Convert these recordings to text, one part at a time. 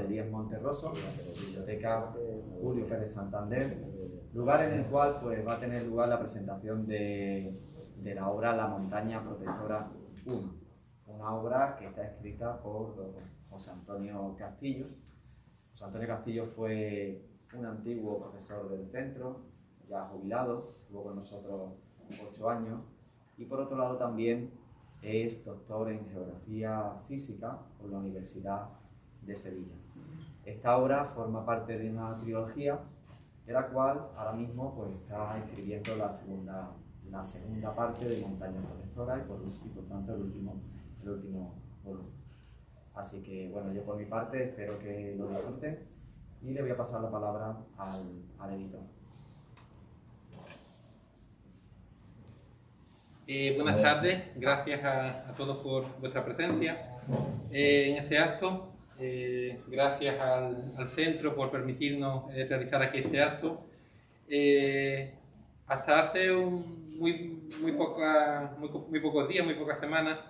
Elías Monterroso, Biblioteca Julio Pérez Santander, lugar en el cual pues, va a tener lugar la presentación de la obra La Montaña Protectora 1, una obra que está escrita por José Antonio Castillo. José Antonio Castillo fue un antiguo profesor del centro, ya jubilado, estuvo con nosotros 8 años, y por otro lado también es doctor en Geografía Física por la Universidad de Sevilla. Esta obra forma parte de una trilogía de la cual ahora mismo pues, está escribiendo la segunda parte de Montaña Protectora y por tanto el último volumen. Así que bueno, yo por mi parte espero que lo disfruten y le voy a pasar la palabra al editor. Buenas tardes, gracias a todos por vuestra presencia en este acto. Gracias al centro por permitirnos realizar aquí este acto. Hasta hace muy pocos días, muy pocas semanas,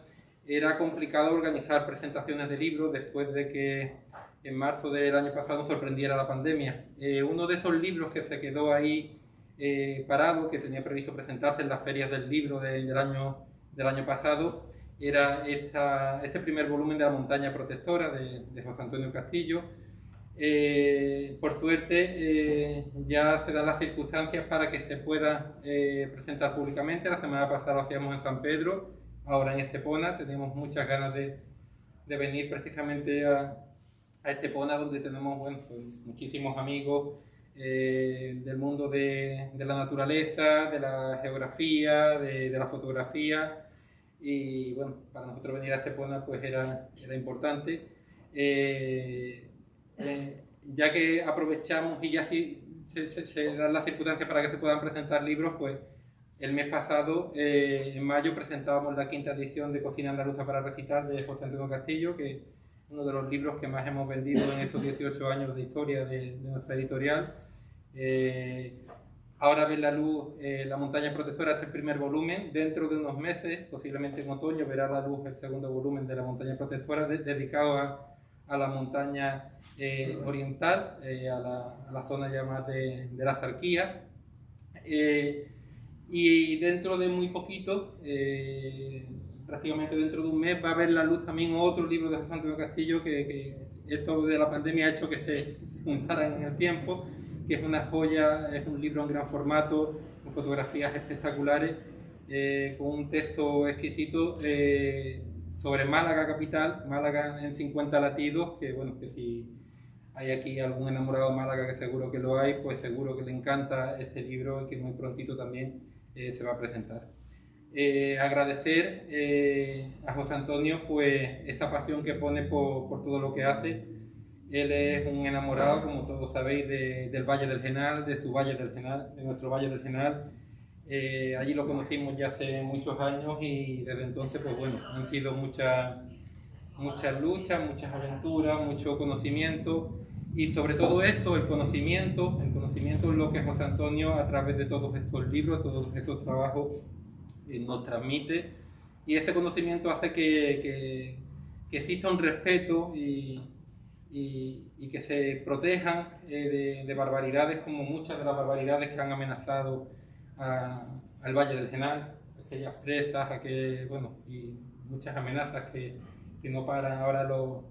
era complicado organizar presentaciones de libros después de que en marzo del año pasado nos sorprendiera la pandemia. Uno de esos libros que se quedó ahí parado, que tenía previsto presentarse en las ferias del libro del año pasado, era este primer volumen de La Montaña Protectora de José Antonio Castillo. Por suerte ya se dan las circunstancias para que se pueda presentar públicamente. La semana pasada lo hacíamos en San Pedro, ahora en Estepona. Tenemos muchas ganas de venir precisamente a Estepona, donde tenemos pues, muchísimos amigos del mundo de la naturaleza, de la geografía, de la fotografía, y bueno, para nosotros venir a Estepona pues era importante, ya que aprovechamos y ya se dan las circunstancias para que se puedan presentar libros, pues el mes pasado, en mayo, presentábamos la 5ª edición de Cocina Andaluza para Recitar de José Antonio Castillo, que es uno de los libros que más hemos vendido en estos 18 años de historia de nuestra editorial. Ahora ve la luz La Montaña Protectora, este primer volumen. Dentro de unos meses, posiblemente en otoño, verá la luz el segundo volumen de La Montaña Protectora, dedicado a la montaña oriental, a la zona ya más de la Axarquía. Y dentro de muy poquito, prácticamente dentro de un mes, va a ver la luz también otro libro de José Antonio Castillo, que esto de la pandemia ha hecho que se juntaran en el tiempo, que es una joya, es un libro en gran formato, con fotografías espectaculares, con un texto exquisito sobre Málaga capital, Málaga en 50 latidos, que bueno, que si hay aquí algún enamorado de Málaga, que seguro que lo hay, pues seguro que le encanta este libro y que muy prontito también se va a presentar. Agradecer a José Antonio pues esa pasión que pone por todo lo que hace. Él es un enamorado, como todos sabéis, del Valle del Genal, de su Valle del Genal, de nuestro Valle del Genal. Allí lo conocimos ya hace muchos años y desde entonces pues bueno, han sido muchas luchas, muchas aventuras, mucho conocimiento, y sobre todo eso, el conocimiento es lo que José Antonio a través de todos estos libros, todos estos trabajos nos transmite, y ese conocimiento hace que exista un respeto y que se protejan de barbaridades, como muchas de las barbaridades que han amenazado al Valle del Genal, aquellas presas, y muchas amenazas que no paran ahora, los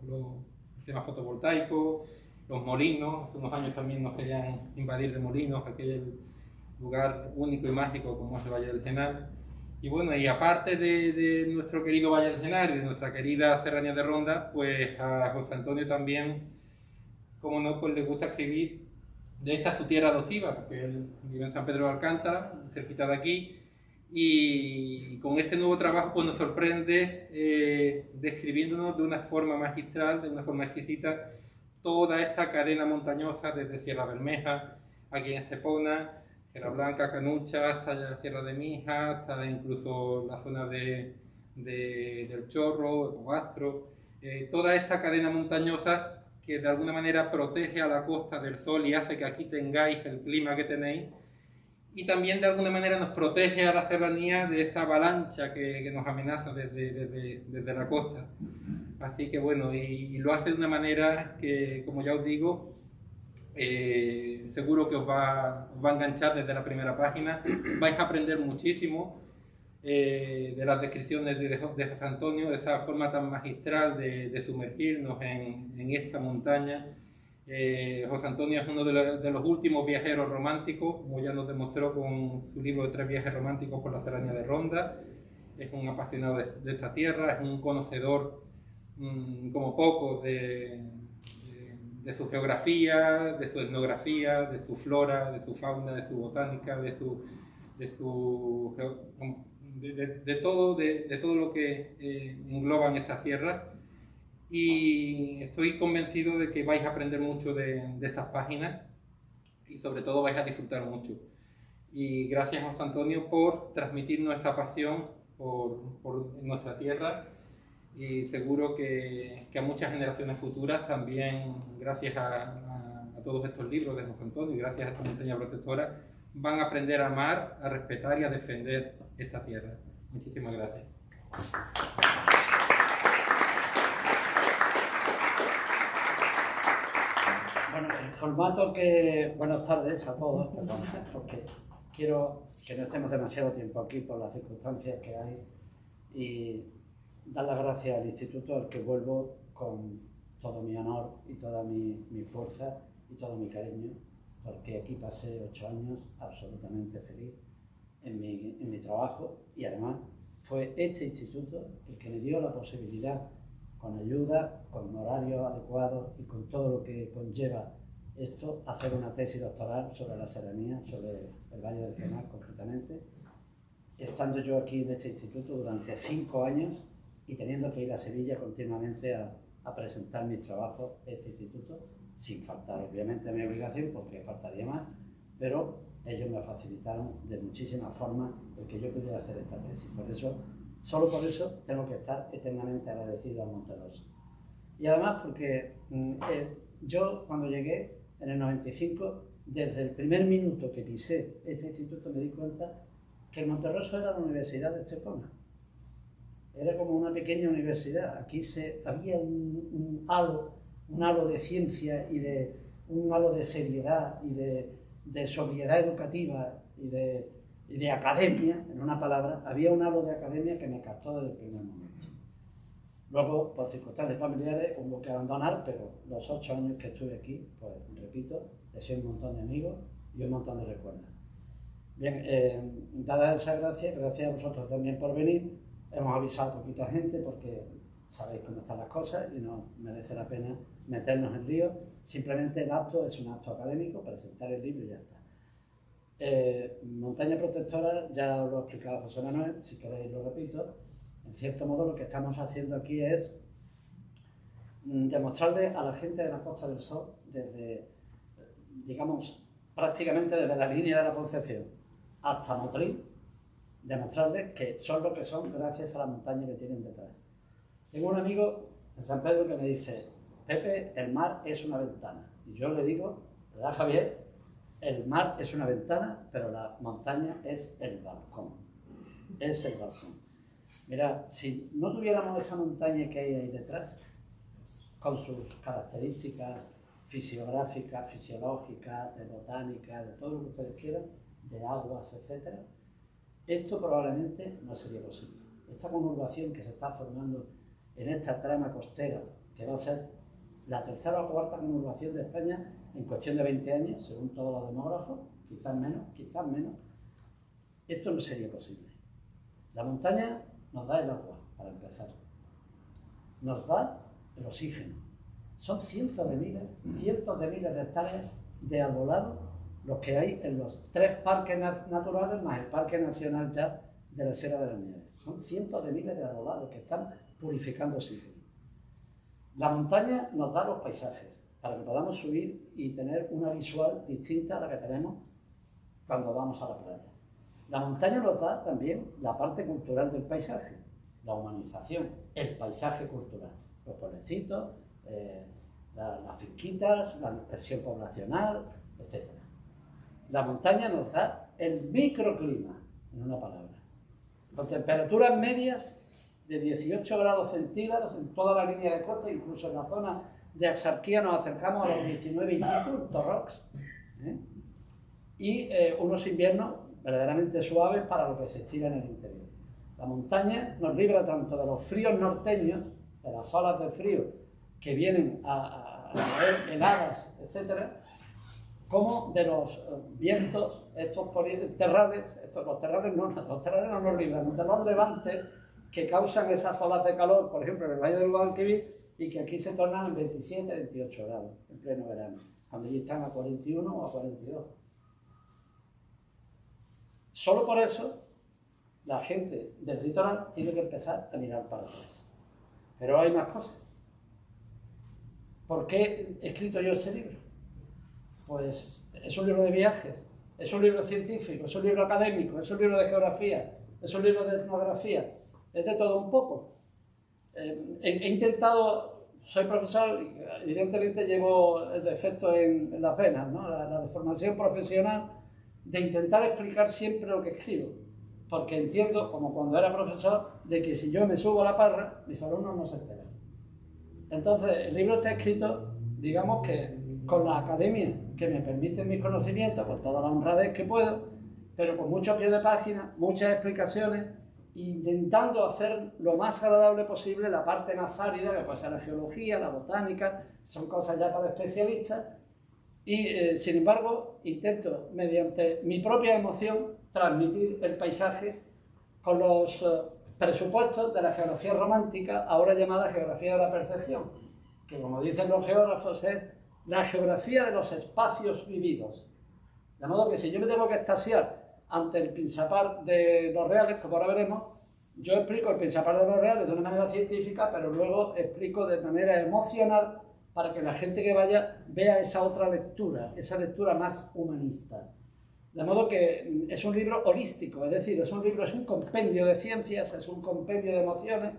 temas fotovoltaicos, los molinos. Hace unos años también nos querían invadir de molinos, aquel lugar único y mágico como es el Valle del Genal. Y bueno, y aparte de nuestro querido Valle del Genal y de nuestra querida Serranía de Ronda, pues a José Antonio también, como no, pues le gusta escribir de esta su tierra adoptiva, porque él vive en San Pedro de Alcántara, cerquita de aquí, y con este nuevo trabajo pues nos sorprende describiéndonos de una forma magistral, de una forma exquisita, toda esta cadena montañosa desde Sierra Bermeja, aquí en Estepona, Sierra Blanca, Canucha, hasta la Sierra de Mija, hasta incluso la zona del Chorro, de Bogastro, toda esta cadena montañosa que de alguna manera protege a la costa del sol y hace que aquí tengáis el clima que tenéis, y también de alguna manera nos protege a la serranía de esa avalancha que nos amenaza desde la costa. Así que bueno, y lo hace de una manera que, como ya os digo, seguro que os va a enganchar desde la primera página. Vais a aprender muchísimo de las descripciones de José Antonio, de esa forma tan magistral de sumergirnos en esta montaña. José Antonio es uno de los últimos viajeros románticos, como ya nos demostró con su libro de 3 viajes románticos por la Serranía de Ronda. Es un apasionado de esta tierra, es un conocedor como pocos de su geografía, de su etnografía, de su flora, de su fauna, de su botánica, de todo lo que engloban estas tierras. Y estoy convencido de que vais a aprender mucho de estas páginas y sobre todo vais a disfrutar mucho. Y gracias, José Antonio, por transmitirnos esa pasión por nuestra tierra, y seguro que a muchas generaciones futuras también, gracias a todos estos libros de José Antonio y gracias a esta montaña protectora, van a aprender a amar, a respetar y a defender esta tierra. Muchísimas gracias. Bueno, el formato que... Buenas tardes a todos, perdón, porque quiero que no estemos demasiado tiempo aquí por las circunstancias que hay, y dar las gracias al instituto al que vuelvo con todo mi honor y toda mi fuerza y todo mi cariño, porque aquí pasé 8 años absolutamente feliz en mi trabajo, y además fue este instituto el que me dio la posibilidad, con ayuda, con horarios adecuados y con todo lo que conlleva esto, hacer una tesis doctoral sobre la serranía, sobre el Valle del Genal concretamente, estando yo aquí en este instituto durante 5 años y teniendo que ir a Sevilla continuamente a presentar mis trabajos en este instituto, sin faltar obviamente a mi obligación, porque faltaría más, pero ellos me facilitaron de muchísimas formas el que yo pudiera hacer esta tesis. Por eso, solo por eso tengo que estar eternamente agradecido a Monterroso. Y además porque yo cuando llegué en el 95, desde el primer minuto que pisé este instituto me di cuenta que el Monterroso era la Universidad de Estepona. Era como una pequeña universidad. Aquí había un halo de ciencia y un halo de seriedad y de sobriedad educativa y de academia, en una palabra. Había un halo de academia que me captó desde el primer momento. Luego, por circunstancias familiares, hubo que abandonar, pero los 8 años que estuve aquí, pues repito, dejé un montón de amigos y un montón de recuerdos. Bien, dadas esas gracias, gracias a vosotros también por venir. Hemos avisado a poquita gente porque sabéis cómo están las cosas y no merece la pena meternos en lío. Simplemente el acto es un acto académico, presentar el libro y ya está. Montaña Protectora, ya lo ha explicado José Manuel, si queréis lo repito. En cierto modo lo que estamos haciendo aquí es demostrarle a la gente de la Costa del Sol, desde, digamos, prácticamente desde la línea de la Concepción hasta Motril, demostrarles que son lo que son gracias a la montaña que tienen detrás. Tengo un amigo en San Pedro que me dice: Pepe, el mar es una ventana. Y yo le digo, ¿verdad, Javier? El mar es una ventana, pero la montaña es el balcón. Es el balcón. Mira, si no tuviéramos esa montaña que hay ahí detrás, con sus características fisiográficas, fisiológicas, de botánica, de todo lo que ustedes quieran, de aguas, etc., esto probablemente no sería posible. Esta conurbación que se está formando en esta trama costera, que va a ser la tercera o cuarta conurbación de España en cuestión de 20 años, según todos los demógrafos, quizás menos, esto no sería posible. La montaña nos da el agua, para empezar. Nos da el oxígeno. Son cientos de miles de hectáreas de arbolado los que hay en los 3 parques naturales más el Parque Nacional ya de la Sierra de las Nieves. Son cientos de miles de arbolados que están purificando oxígeno. La montaña nos da los paisajes para que podamos subir y tener una visual distinta a la que tenemos cuando vamos a la playa. La montaña nos da también la parte cultural del paisaje, la humanización, el paisaje cultural, los pueblecitos, las finquitas, la dispersión poblacional, etc. La montaña nos da el microclima, en una palabra, con temperaturas medias de 18 grados centígrados en toda la línea de costa, incluso en la zona de Axarquía nos acercamos a los 19 y pico, Torrox, y unos inviernos verdaderamente suaves para lo que se estila en el interior. La montaña nos libra tanto de los fríos norteños, de las olas de frío que vienen a traer heladas, etcétera, como de los vientos, estos terrales, los terrales no nos libran, de los levantes que causan esas olas de calor, por ejemplo, en el Valle del Guadalquivir, y que aquí se tornan en 27, 28 grados en pleno verano, cuando allí están a 41 o a 42. Solo por eso la gente del litoral tiene que empezar a mirar para atrás. Pero hay más cosas. ¿Por qué he escrito yo ese libro? Pues es un libro de viajes, es un libro científico, es un libro académico, es un libro de geografía, es un libro de etnografía, es de todo un poco. He intentado, soy profesor y evidentemente llevo el defecto en las venas, ¿no? La deformación profesional de intentar explicar siempre lo que escribo, porque entiendo, como cuando era profesor, de que si yo me subo a la parra, mis alumnos no se enteran. Entonces, el libro está escrito, digamos que con la academia que me permite mis conocimientos, con toda la honradez que puedo, pero con muchos pies de página, muchas explicaciones, intentando hacer lo más agradable posible la parte más árida, que puede ser la geología, la botánica, son cosas ya para especialistas, y sin embargo intento, mediante mi propia emoción, transmitir el paisaje con los presupuestos de la geografía romántica, ahora llamada geografía de la percepción, que como dicen los geógrafos es la geografía de los espacios vividos. De modo que si yo me tengo que extasiar ante el Pinsapar de los Reales, como ahora veremos, yo explico el Pinsapar de los Reales de una manera científica, pero luego explico de manera emocional para que la gente que vaya vea esa otra lectura, esa lectura más humanista. De modo que es un libro holístico, es decir, es un compendio de ciencias, es un compendio de emociones.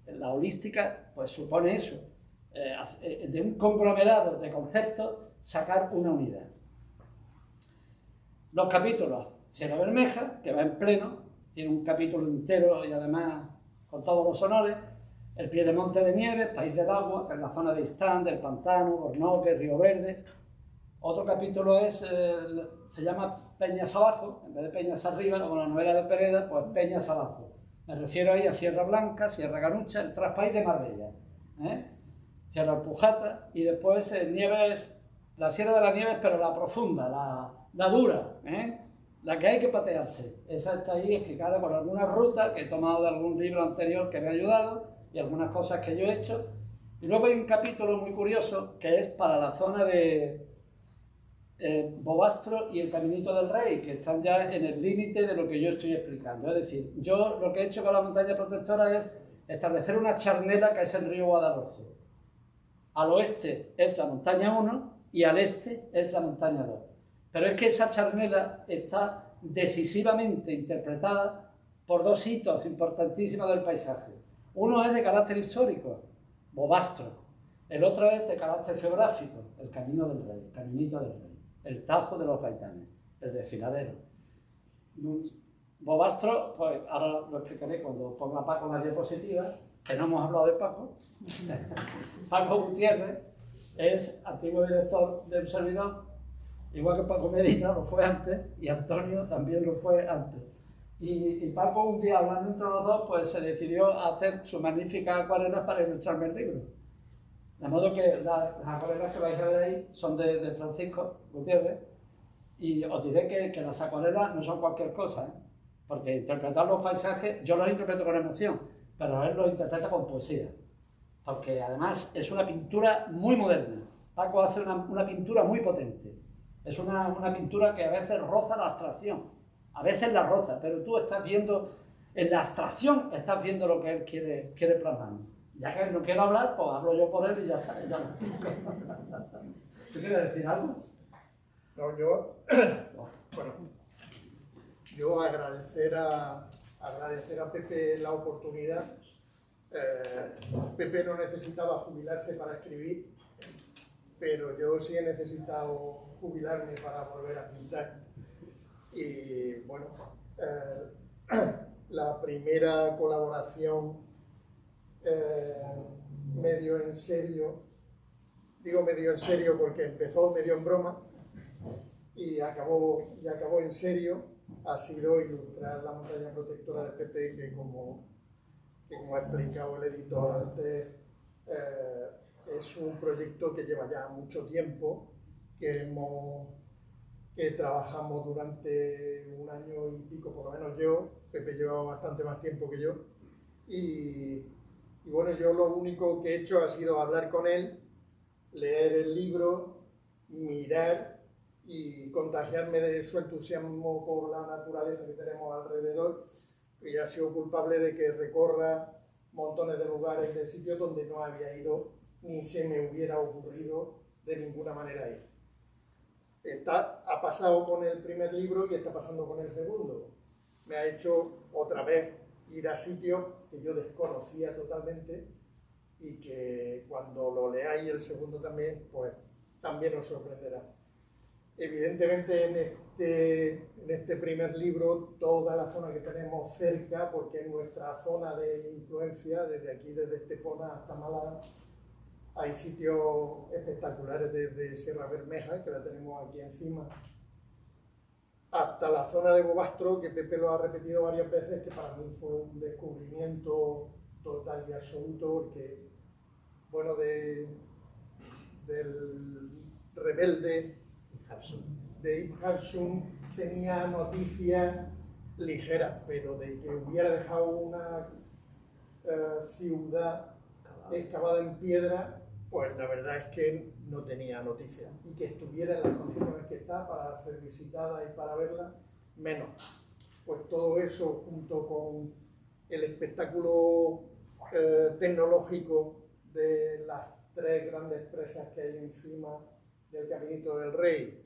La holística pues supone eso, de un conglomerado de conceptos sacar una unidad. Los capítulos, Sierra Bermeja, que va en pleno, tiene un capítulo entero y además con todos los honores. El Piedemonte de Nieves, País del Agua, que es la zona de Istán, del Pantano, Bornoque, Río Verde. Otro capítulo se llama Peñas Abajo, en vez de Peñas Arriba, como la novela de Pereda, pues Peñas Abajo. Me refiero ahí a Sierra Blanca, Sierra Ganucha, el Traspaís de Marbella, Sierra Alpujata, y después Nieves, la Sierra de las Nieves, pero la profunda, la dura, la que hay que patearse. Esa está ahí explicada con algunas rutas que he tomado de algún libro anterior que me ha ayudado y algunas cosas que yo he hecho. Y luego hay un capítulo muy curioso que es para la zona de Bobastro y el Caminito del Rey, que están ya en el límite de lo que yo estoy explicando. Es decir, yo lo que he hecho con la montaña protectora es establecer una charnela que es el río Guadalhorce. Al oeste es la montaña 1 y al este es la montaña 2. Pero es que esa charnela está decisivamente interpretada por dos hitos importantísimos del paisaje. Uno es de carácter histórico, Bobastro. El otro es de carácter geográfico, el Camino del Rey, Caminito del Rey, el Tajo de los Gaitanes, el desfiladero. Bobastro, pues ahora lo explicaré cuando ponga Paco en la diapositiva, que no hemos hablado de Paco. Paco Gutiérrez es antiguo director de un servidor, igual que Paco Medina lo fue antes, y Antonio también lo fue antes. Y Paco, un día hablando entre los dos, pues se decidió a hacer su magnífica acuarela para ilustrarme el libro. De modo que las acuarelas que vais a ver ahí son de Francisco Gutiérrez, y os diré que las acuarelas no son cualquier cosa, porque interpretar los paisajes, yo los interpreto con emoción, pero él los interpreta con poesía, porque además es una pintura muy moderna. Paco hace una pintura muy potente, es una pintura que a veces roza la abstracción, a veces la roza, pero tú estás viendo, en la abstracción estás viendo lo que él quiere plasmar. Ya que no quiero hablar, pues hablo yo por él y ya está. Ya lo ¿Tú quieres decir algo? No, yo agradecer a Pepe la oportunidad. Pepe no necesitaba jubilarse para escribir, pero yo sí he necesitado jubilarme para volver a pintar. Y bueno, la primera colaboración medio en serio, digo medio en serio porque empezó medio en broma y acabó en serio, ha sido ilustrar la montaña protectora de Pepe, que como ha explicado el editor antes, es un proyecto que lleva ya mucho tiempo, que trabajamos durante un año y pico, por lo menos yo. Pepe llevaba bastante más tiempo que yo, y bueno, yo lo único que he hecho ha sido hablar con él, leer el libro, mirar y contagiarme de su entusiasmo por la naturaleza que tenemos alrededor, y ha sido culpable de que recorra montones de lugares de sitios donde no había ido ni se me hubiera ocurrido de ninguna manera ir. Ha pasado con el primer libro y está pasando con el segundo. Me ha hecho otra vez ir a sitios que yo desconocía totalmente y que cuando lo leáis el segundo también, pues también os sorprenderá. Evidentemente en este primer libro toda la zona que tenemos cerca, porque es nuestra zona de influencia, desde aquí, desde Estepona hasta Málaga, hay sitios espectaculares desde Sierra Bermeja, que la tenemos aquí encima, hasta la zona de Bobastro, que Pepe lo ha repetido varias veces, que para mí fue un descubrimiento total y absoluto, porque, bueno, del rebelde de Ibn Haldun tenía noticias ligeras, pero de que hubiera dejado una ciudad excavada en piedra, pues la verdad es que no tenía noticias. Y que estuviera en las condiciones que está para ser visitada y para verla, menos. Pues todo eso, junto con el espectáculo tecnológico de las 3 grandes presas que hay encima del Caminito del Rey,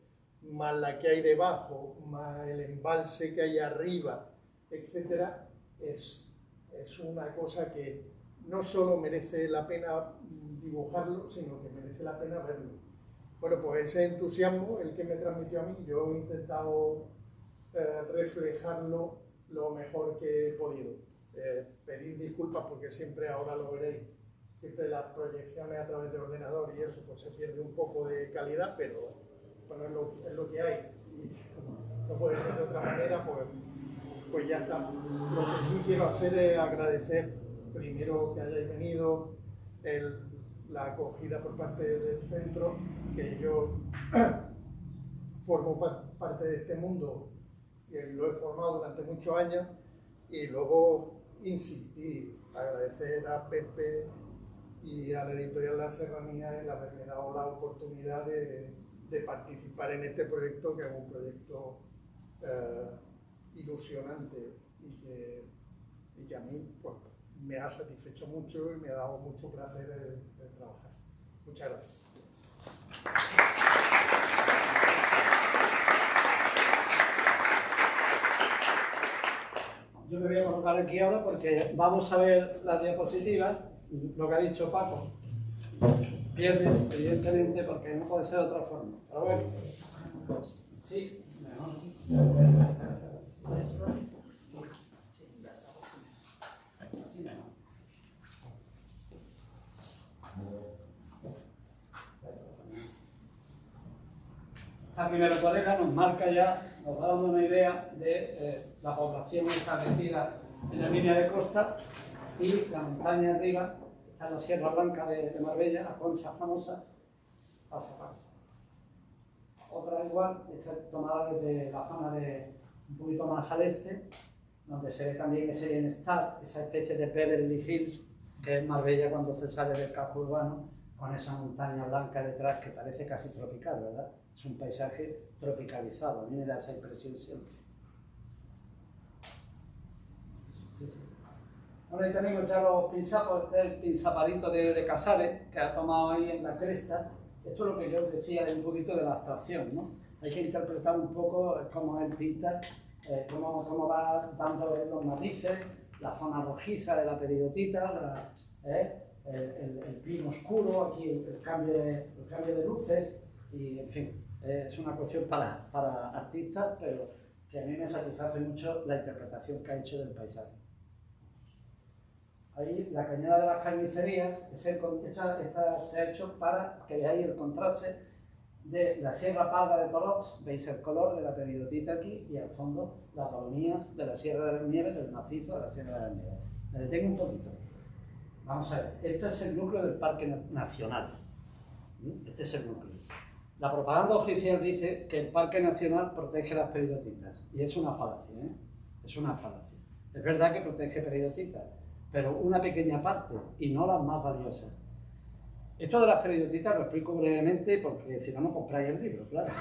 más la que hay debajo, más el embalse que hay arriba, etcétera, es una cosa que no solo merece la pena dibujarlo, sino que merece la pena verlo. Bueno, pues ese entusiasmo, el que me transmitió a mí, yo he intentado reflejarlo lo mejor que he podido. Pedir disculpas porque siempre, ahora lo veréis, siempre las proyecciones a través del ordenador y eso, pues se pierde un poco de calidad, pero bueno, es lo que hay y no puede ser de otra manera, pues ya está. Lo que sí quiero hacer es agradecer primero que hayáis venido, la acogida por parte del centro, que yo formo parte de este mundo, lo he formado durante muchos años, y luego insistir, agradecer a Pepe y a la editorial La Serranía el haberme dado la oportunidad de participar en este proyecto, que es un proyecto ilusionante y que a mí pues, me ha satisfecho mucho y me ha dado mucho placer el trabajar. Muchas gracias. Yo me voy a colocar aquí ahora porque vamos a ver las diapositivas, lo que ha dicho Paco. Pierde, evidentemente, porque no puede ser de otra forma. Pero bueno, sí, mejor. Esta primera cuadrilla nos marca ya, nos va dando una idea de la población establecida en la línea de costa y la montaña arriba, está en la Sierra Blanca de Marbella, la concha famosa, pasa a paso. Otra igual, está tomada desde la zona de un poquito más al este, donde se ve también ese bienestar, esa especie de Beverly Hills, que es Marbella cuando se sale del casco urbano, con esa montaña blanca detrás que parece casi tropical, ¿verdad? Es un paisaje tropicalizado, a mí me da esa impresión siempre. Sí, sí. Bueno, ahí tenemos ya los pinsapos, el pinzaparito de Casares, que ha tomado ahí en la cresta. Esto es lo que yo os decía de un poquito de la abstracción, ¿no? Hay que interpretar un poco cómo él pinta, cómo va dando los matices, la zona rojiza de la peridotita, el pino oscuro, aquí el cambio de luces, y en fin, es una cuestión para artistas, pero que a mí me satisface mucho la interpretación que ha hecho del paisaje. Ahí la cañada de las carnicerías, se ha hecho para que veáis el contraste de la Sierra Parda de Tolox, veis el color de la peridotita aquí y al fondo las colonías de la Sierra de las Nieves, del macizo de la Sierra de las Nieves. Me detengo un poquito. Vamos a ver, esto es el núcleo del Parque Nacional. Este es el núcleo. La propaganda oficial dice que el Parque Nacional protege las peridotitas y es una falacia, ¿eh? Es una falacia. Es verdad que protege peridotitas, pero una pequeña parte y no las más valiosas. Esto de las peridotitas lo explico brevemente porque si no, no compráis el libro, claro.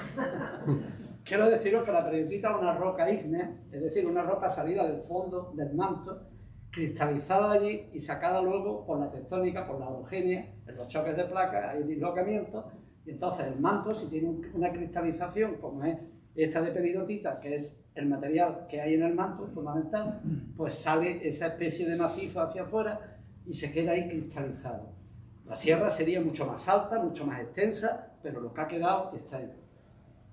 Quiero deciros que la peridotita es una roca ígnea, es decir, una roca salida del fondo del manto, cristalizada allí y sacada luego por la tectónica, por la orogenia, en los choques de placas, hay dislocamientos, y entonces el manto, si tiene una cristalización como es esta de peridotita, que es el material que hay en el manto, fundamental, pues sale esa especie de macizo hacia afuera y se queda ahí cristalizado. La sierra sería mucho más alta, mucho más extensa, pero lo que ha quedado está ahí.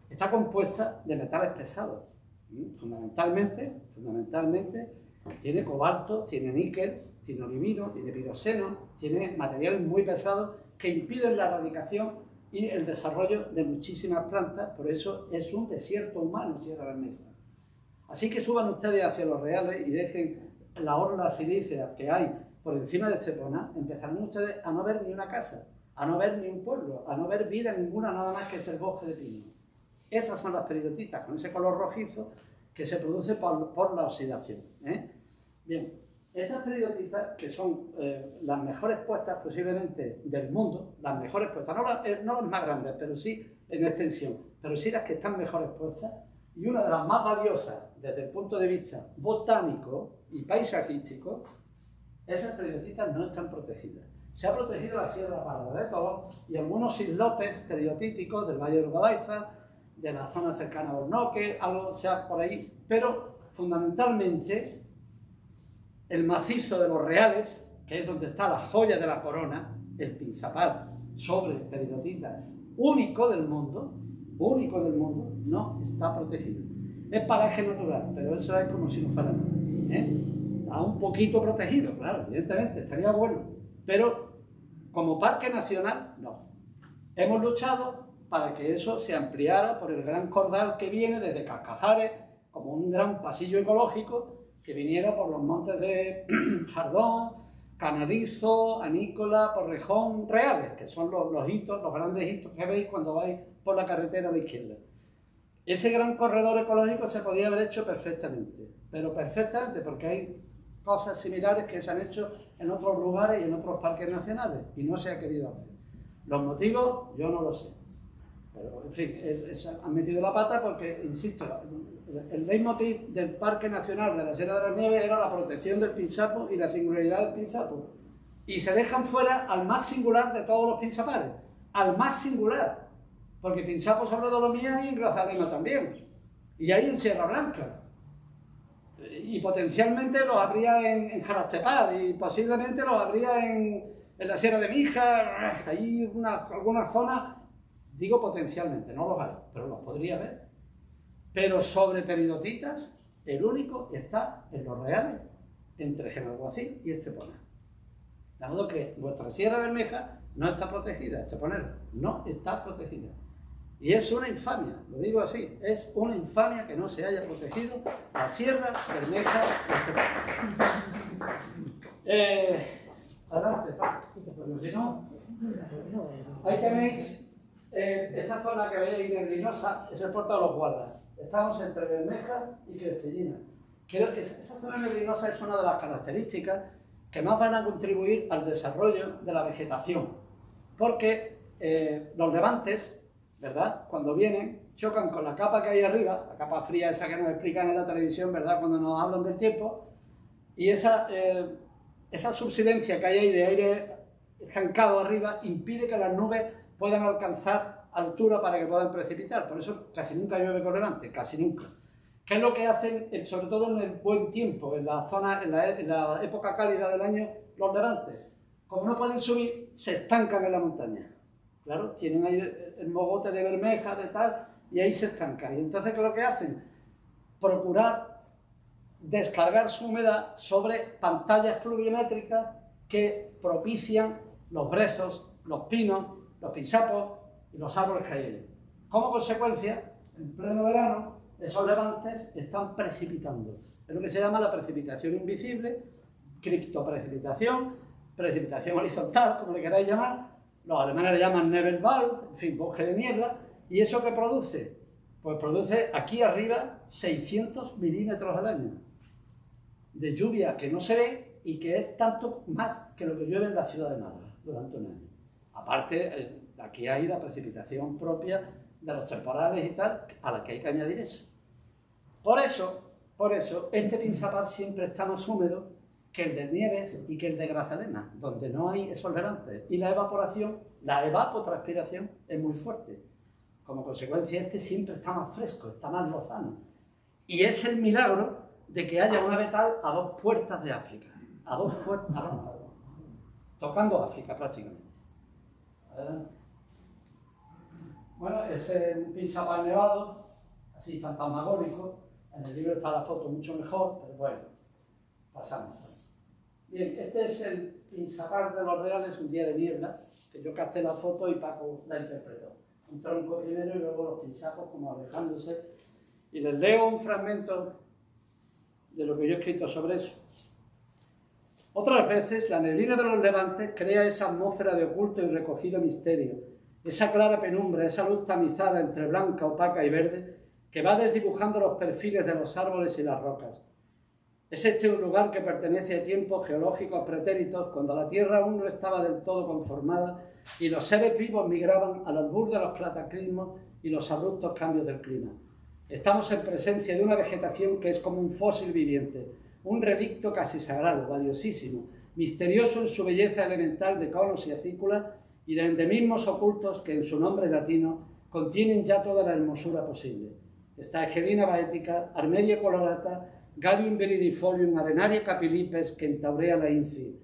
Está compuesta de metales pesados, fundamentalmente tiene cobalto, tiene níquel, tiene olivino, tiene piroseno, tiene materiales muy pesados que impiden la erradicación y el desarrollo de muchísimas plantas, por eso es un desierto humano Sierra Bermeja. Así que suban ustedes hacia los reales y dejen la orla silícea que hay por encima de Estepona, empezarán ustedes a no ver ni una casa, a no ver ni un pueblo, a no ver vida ninguna, nada más que es el bosque de pino. Esas son las peridotitas, con ese color rojizo que se produce por la oxidación, ¿eh? Bien, estas peridotitas, que son las mejores puestas posiblemente del mundo, las mejores puestas, no las más grandes, pero sí en extensión, pero sí las que están mejores puestas, y una de las más valiosas desde el punto de vista botánico y paisajístico, esas peridotitas no están protegidas. Se ha protegido la Sierra Parda de Tolox y algunos islotes peridotíticos del Valle del Guadalza, de la zona cercana a Ornoque, algo sea por ahí, pero fundamentalmente el macizo de los Reales, que es donde está la joya de la corona, el Pinsapar sobre peridotita, único del mundo, no está protegido. Es paraje natural, pero eso es como si no fuera nada, ¿eh? Está un poquito protegido, claro, evidentemente, estaría bueno, pero como parque nacional, no. Hemos luchado para que eso se ampliara por el gran cordal que viene desde Cascajares, como un gran pasillo ecológico, que viniera por los montes de Jardón, Canarizo, Anícola, Porrejón, Reales, que son los hitos, los grandes hitos que veis cuando vais por la carretera a la izquierda. Ese gran corredor ecológico se podía haber hecho perfectamente, pero perfectamente porque hay cosas similares que se han hecho en otros lugares y en otros parques nacionales y no se ha querido hacer. Los motivos yo no lo sé, pero en fin, han metido la pata porque, insisto, el leitmotiv del Parque Nacional de la Sierra de las Nieves era la protección del pinsapo y la singularidad del pinsapo, y se dejan fuera al más singular de todos los pinsapares, al más singular, porque pinsapo sobre Dolomía y en Grazalema también, y hay en Sierra Blanca. Y potencialmente los habría en Jarastepar y posiblemente los habría en la Sierra de Mija, hay algunas zonas, digo potencialmente, no los hay, pero los podría haber. Pero sobre peridotitas, el único está en los Reales, entre Genalguacil y Estepona. De modo que vuestra Sierra Bermeja no está protegida, Esteponero, no está protegida. Y es una infamia, lo digo así, es una infamia que no se haya protegido la Sierra Bermeja de Estepona. Adelante, porque si no, ahí tenéis esta zona que veis neblinosa, es el puerto de los Guardas. Estamos entre Bermeja y Crestellina. Creo que esa zona neblinosa es una de las características que más van a contribuir al desarrollo de la vegetación, porque los levantes, ¿verdad?, cuando vienen, chocan con la capa que hay arriba, la capa fría esa que nos explican en la televisión, ¿verdad?, cuando nos hablan del tiempo, y esa subsidencia que hay ahí de aire estancado arriba impide que las nubes puedan alcanzar altura para que puedan precipitar. Por eso casi nunca llueve con levante, casi nunca. ¿Qué es lo que hacen, sobre todo en el buen tiempo, en la época cálida del año, los levantes? Como no pueden subir, se estancan en la montaña. Claro, tienen ahí el mogote de Bermeja, de tal, y ahí se estancan. Y entonces, ¿qué es lo que hacen? Procurar descargar su humedad sobre pantallas pluviométricas que propician los brezos, los pinos, los pinsapos y los árboles que hay allí. Como consecuencia, en pleno verano, esos levantes están precipitando. Es lo que se llama la precipitación invisible, criptoprecipitación, precipitación horizontal, como le queráis llamar. Los alemanes le llaman Nebelwald, en fin, bosque de niebla. ¿Y eso qué produce? Pues produce aquí arriba 600 milímetros al año de lluvia que no se ve y que es tanto más que lo que llueve en la ciudad de Málaga durante un año. Aparte, aquí hay la precipitación propia de los temporales y tal, a la que hay que añadir eso. Por eso, este Pinsapar siempre está más húmedo que el de Nieves y que el de Grazalema, donde no hay esos levantes. Y la evaporación, la evapotranspiración, es muy fuerte. Como consecuencia, este siempre está más fresco, está más lozano. Y es el milagro de que haya una vetal a 2 puertas de África. A 2 puertas, tocando África prácticamente. Adelante. Bueno, es un Pinsapar nevado, así fantasmagórico. En el libro está la foto mucho mejor, pero bueno, pasamos. Bien, este es el Pinsapar de los Reales, un día de niebla, que yo capté la foto y Paco la interpretó. Un tronco primero y luego los pinsapos como alejándose. Y les leo un fragmento de lo que yo he escrito sobre eso. Otras veces, la neblina de los levantes crea esa atmósfera de oculto y recogido misterio, esa clara penumbra, esa luz tamizada entre blanca, opaca y verde, que va desdibujando los perfiles de los árboles y las rocas. Es este un lugar que pertenece a tiempos geológicos pretéritos, cuando la Tierra aún no estaba del todo conformada y los seres vivos migraban al albur de los cataclismos y los abruptos cambios del clima. Estamos en presencia de una vegetación que es como un fósil viviente, un relicto casi sagrado, valiosísimo, misterioso en su belleza elemental de conos y acículas y de endemismos ocultos que en su nombre latino contienen ya toda la hermosura posible. Esta Egelina baetica, Armeria colorata, Gallium viridifolium, Arenaria capilipes, Kentaurea lainci.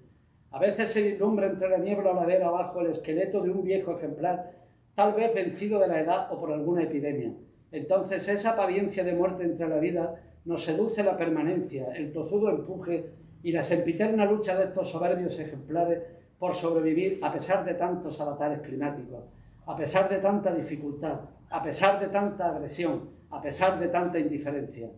A veces se vislumbra entre la niebla ladera abajo el esqueleto de un viejo ejemplar, tal vez vencido de la edad o por alguna epidemia. Entonces esa apariencia de muerte entre la vida nos seduce la permanencia, el tozudo empuje y la sempiterna lucha de estos soberbios ejemplares por sobrevivir a pesar de tantos avatares climáticos, a pesar de tanta dificultad, a pesar de tanta agresión, a pesar de tanta indiferencia.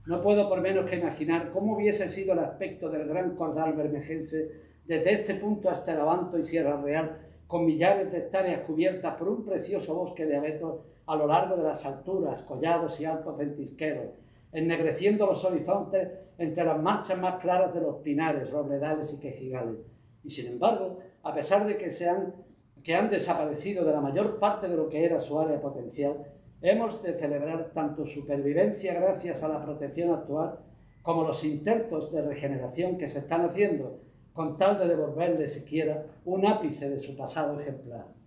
No puedo por menos que imaginar cómo hubiese sido el aspecto del gran cordal bermejense desde este punto hasta el Abanto y Sierra Real, con millares de hectáreas cubiertas por un precioso bosque de abetos a lo largo de las alturas, collados y altos ventisqueros, ennegreciendo los horizontes entre las manchas más claras de los pinares, robledales y quejigales. Y sin embargo, a pesar de que han desaparecido de la mayor parte de lo que era su área potencial, hemos de celebrar tanto su supervivencia gracias a la protección actual como los intentos de regeneración que se están haciendo con tal de devolverle siquiera un ápice de su pasado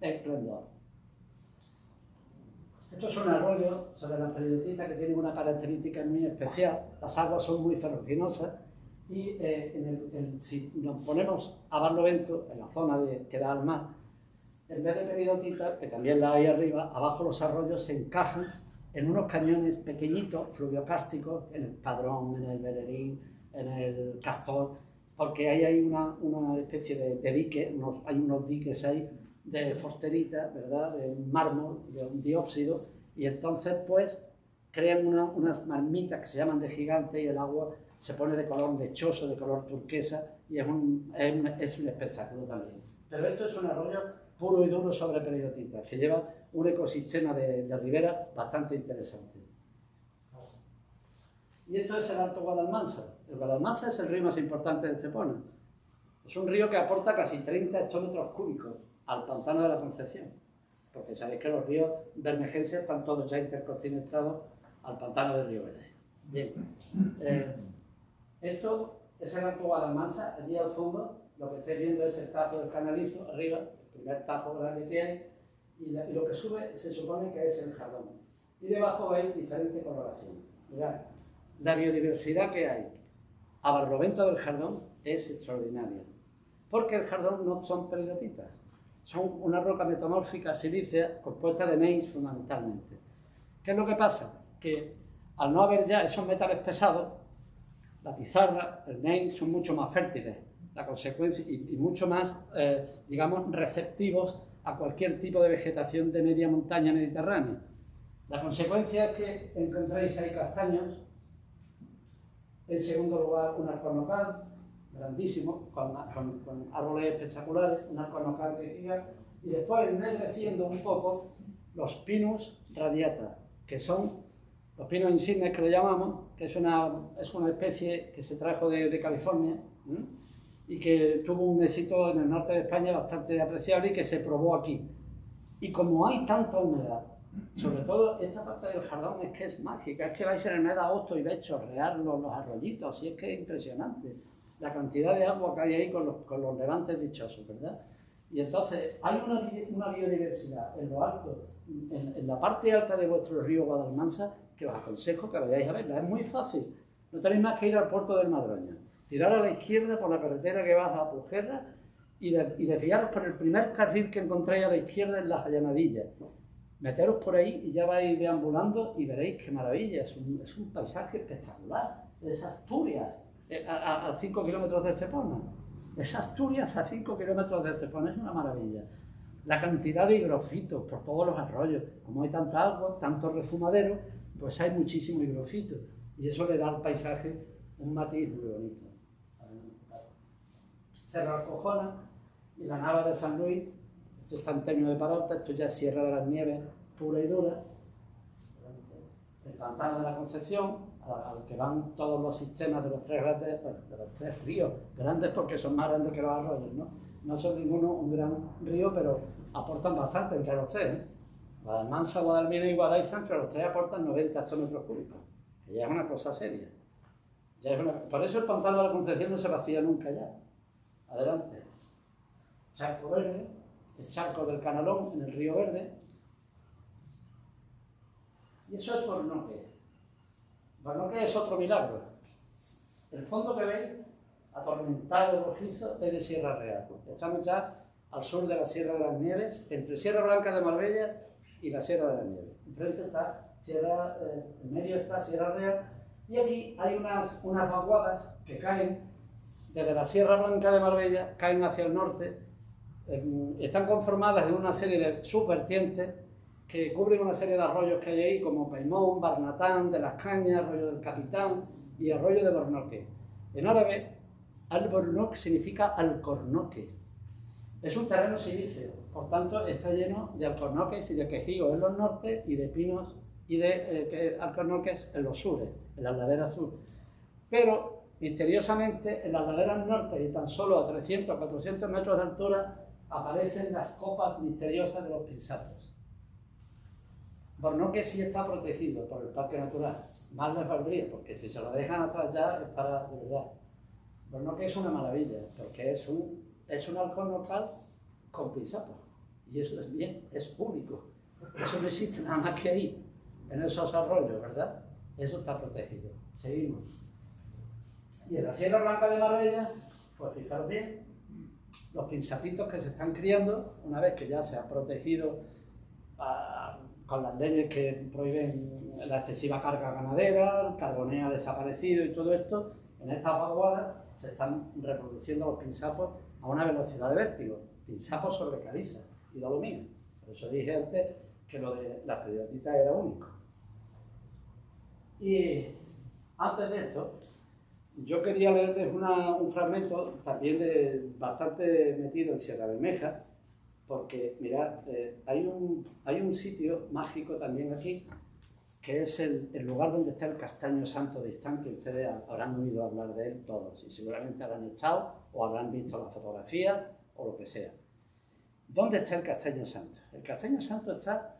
esplendor. Esto es un arroyo sobre la periodita que tiene una característica muy especial. Las aguas son muy ferruginosas y si nos ponemos a Barlovento, en la zona que da al mar, en vez de periodita, que también la hay arriba, abajo los arroyos se encajan en unos cañones pequeñitos, fluviocásticos, en el Padrón, en el Bererín, en el Castor, porque ahí hay una especie de dique, hay unos diques ahí de fosterita, ¿verdad?, de un mármol, de un diópsido, y entonces pues crean unas marmitas que se llaman de gigante y el agua se pone de color lechoso, de color turquesa, y es un espectáculo también. Pero esto es un arroyo puro y duro sobre periotitas, que lleva un ecosistema de ribera bastante interesante. Y esto es el Alto Guadalmansa. El Guadalmansa es el río más importante de Estepona. Es un río que aporta casi 30 hectómetros cúbicos al pantano de la Concepción, porque sabéis que los ríos bermejenses están todos ya intercontinentados al pantano del Río Verde. Bien, esto es el Alto Guadalmansa. Allí al fondo lo que estáis viendo es el tajo del Canalizo, arriba, el primer tajo grande que hay, y lo que sube se supone que es el Jardón. Y debajo veis diferente coloración. Mirad, la biodiversidad que hay a Barlovento del Jardón es extraordinaria, porque el Jardón no son peridotitas, son una roca metamórfica silícea compuesta de gneiss fundamentalmente. ¿Qué es lo que pasa? Que al no haber ya esos metales pesados, la pizarra, el gneiss son mucho más fértiles, la consecuencia, y mucho más, digamos, receptivos a cualquier tipo de vegetación de media montaña mediterránea. La consecuencia es que encontréis ahí castaños, en segundo lugar un alcornocal, grandísimo, con árboles espectaculares, un alcornocal que giga, y después ennegeciendo un poco los Pinus radiata, que son los pinos insignes que le llamamos, que es una especie que se trajo de California, ¿eh? Y que tuvo un éxito en el norte de España bastante apreciable y que se probó aquí. Y como hay tanta humedad, sobre todo esta parte del Jardón es que es mágica, es que vais en el mes de agosto y veis chorrear los arroyitos, y es que es impresionante la cantidad de agua que hay ahí con los levantes dichosos, ¿verdad? Y entonces hay una biodiversidad en lo alto, en la parte alta de vuestro río Guadalmansa, que os aconsejo que vayáis a verla. Es muy fácil, no tenéis más que ir al puerto del Madroño, tirar a la izquierda por la carretera que vas a Pujerra y desviaros por el primer carril que encontráis a la izquierda en las allanadillas. Meteros por ahí y ya vais deambulando y veréis qué maravilla, es un paisaje espectacular. Es Asturias, a 5 kilómetros de Estepona. Es Asturias a 5 kilómetros de Estepona, es una maravilla. La cantidad de higrofitos por todos los arroyos, como hay tanta agua, tanto refumadero, pues hay muchísimo higrofito. Y eso le da al paisaje un matiz muy bonito. Cerro Alcojona y la Nava de San Luis. Esto está en término de Parauta, esto ya es Sierra de las Nieves pura y dura. El Pantano de la Concepción, al que van todos los sistemas de los tres ríos, grandes porque son más grandes que los arroyos, ¿no? No son ninguno un gran río, pero aportan bastante entre los tres, ¿eh? Guadalmansa, Guadalmina y Guadaiza, entre los tres aportan 90 hectómetros cúbicos, que ya es una cosa seria. Por eso el Pantano de la Concepción no se vacía nunca ya. Adelante. Charco Verde, el charco del Canalón en el Río Verde. Y eso es Bornoque. Bornoque es otro milagro. El fondo que veis, atormentado, rojizo, es de Sierra Real. Estamos ya al sur de la Sierra de las Nieves, entre Sierra Blanca de Marbella y la Sierra de las Nieves. Enfrente está en medio está Sierra Real, y aquí hay unas vaguadas que caen desde la Sierra Blanca de Marbella, caen hacia el norte, están conformadas de una serie de subvertientes que cubren una serie de arroyos que hay ahí, como Paimón, Barnatán, de las Cañas, Arroyo del Capitán y Arroyo de Bornoque. En árabe, Al-Bornoque significa alcornoque. Es un terreno silíceo, por tanto está lleno de alcornoques y de quejigos en los nortes y de pinos y de alcornoques en los sures, en las laderas sur. Pero, misteriosamente, en las laderas norte y tan solo a 300 o 400 metros de altura aparecen las copas misteriosas de los pinsapos. Bornoque sí está protegido por el parque natural, más les valdría, porque si se lo dejan atrás ya es para de verdad. Bornoque es una maravilla, porque es un alcornocal con pinsapos, y eso es bien, es único. Eso no existe nada más que ahí, en esos arroyos, ¿verdad? Eso está protegido. Seguimos. Y en la Sierra Blanca de Marbella, pues fijaros bien, los pinsapitos que se están criando, una vez que ya se ha protegido con las leyes que prohíben la excesiva carga ganadera, el carboneo ha desaparecido y todo esto, en estas vaguadas se están reproduciendo los pinsapos a una velocidad de vértigo. Pinsapos sobre caliza y dolomía. Por eso dije antes que lo de la periodita era único. Y antes de esto, yo quería leerles un fragmento también bastante metido en Sierra Bermeja, porque mirad, hay un sitio mágico también aquí, que es el lugar donde está el Castaño Santo de Istán, que ustedes habrán oído hablar de él todos, y seguramente habrán estado o habrán visto la fotografía o lo que sea. ¿Dónde está el Castaño Santo? El Castaño Santo está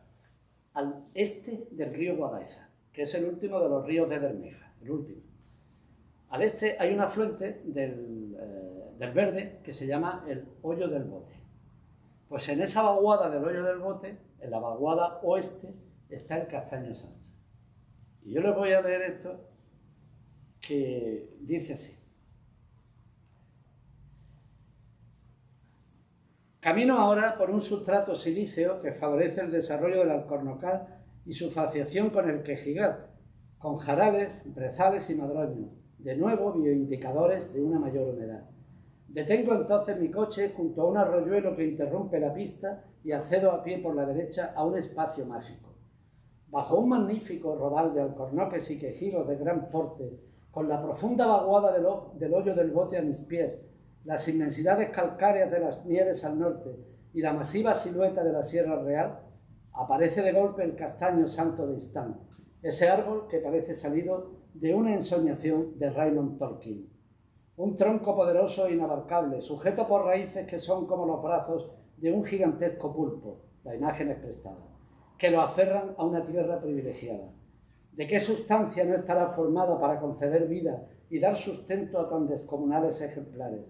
al este del río Guadaiza, que es el último de los ríos de Bermeja, el último. Al este hay un afluente del Verde que se llama el Hoyo del Bote. Pues en esa vaguada del Hoyo del Bote, en la vaguada oeste, está el Castaño Santo. Y yo les voy a leer esto, que dice así. Camino ahora por un sustrato silíceo que favorece el desarrollo del alcornocal y su fasciación con el quejigal, con jarales, brezales y madroños, De nuevo, bioindicadores de una mayor humedad. Detengo entonces mi coche junto a un arroyuelo que interrumpe la pista y accedo a pie por la derecha a un espacio mágico. Bajo un magnífico rodal de alcornoques y quejigos de gran porte, con la profunda vaguada del hoyo del bote a mis pies, las inmensidades calcáreas de las nieves al norte y la masiva silueta de la Sierra Real, aparece de golpe el castaño santo de Istán, ese árbol que parece salido de una ensoñación de Raymond Tolkien. Un tronco poderoso e inabarcable, sujeto por raíces que son como los brazos de un gigantesco pulpo, la imagen es prestada, que lo aferran a una tierra privilegiada. ¿De qué sustancia no estará formada para conceder vida y dar sustento a tan descomunales ejemplares?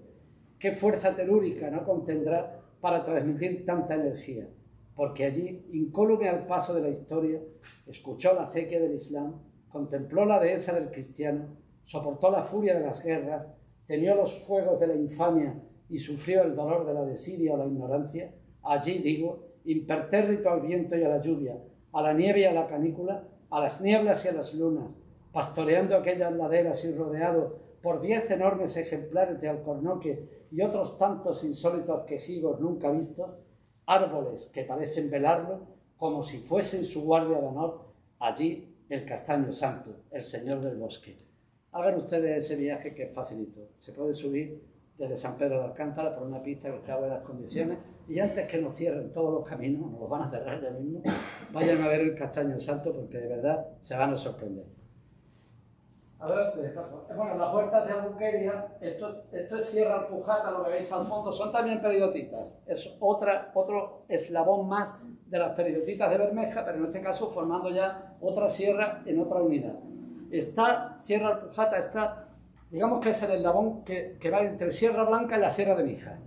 ¿Qué fuerza telúrica no contendrá para transmitir tanta energía? Porque allí, incólume al paso de la historia, escuchó la acequia del Islam, contempló la dehesa del cristiano, soportó la furia de las guerras, temió los fuegos de la infamia y sufrió el dolor de la desidia o la ignorancia. Allí, digo, impertérrito al viento y a la lluvia, a la nieve y a la canícula, a las nieblas y a las lunas, pastoreando aquellas laderas y rodeado por 10 enormes ejemplares de alcornoque y otros tantos insólitos quejigos nunca vistos, árboles que parecen velarlo como si fuesen su guardia de honor, allí el castaño santo, el señor del bosque. Hagan ustedes ese viaje que es facilito. Se puede subir desde San Pedro de Alcántara por una pista que está en buenas condiciones y antes que nos cierren todos los caminos, nos los van a cerrar ya mismo, vayan a ver el castaño santo porque de verdad se van a sorprender. Adelante, bueno, las puertas de Albuquerque, esto es Sierra Alpujata, lo que veis al fondo, son también peridotitas. Es otro eslabón más de las peridotitas de Bermeja, pero en este caso formando ya otra sierra en otra unidad. Esta Sierra Alpujata está, digamos que es el eslabón que va entre Sierra Blanca y la Sierra de Mija.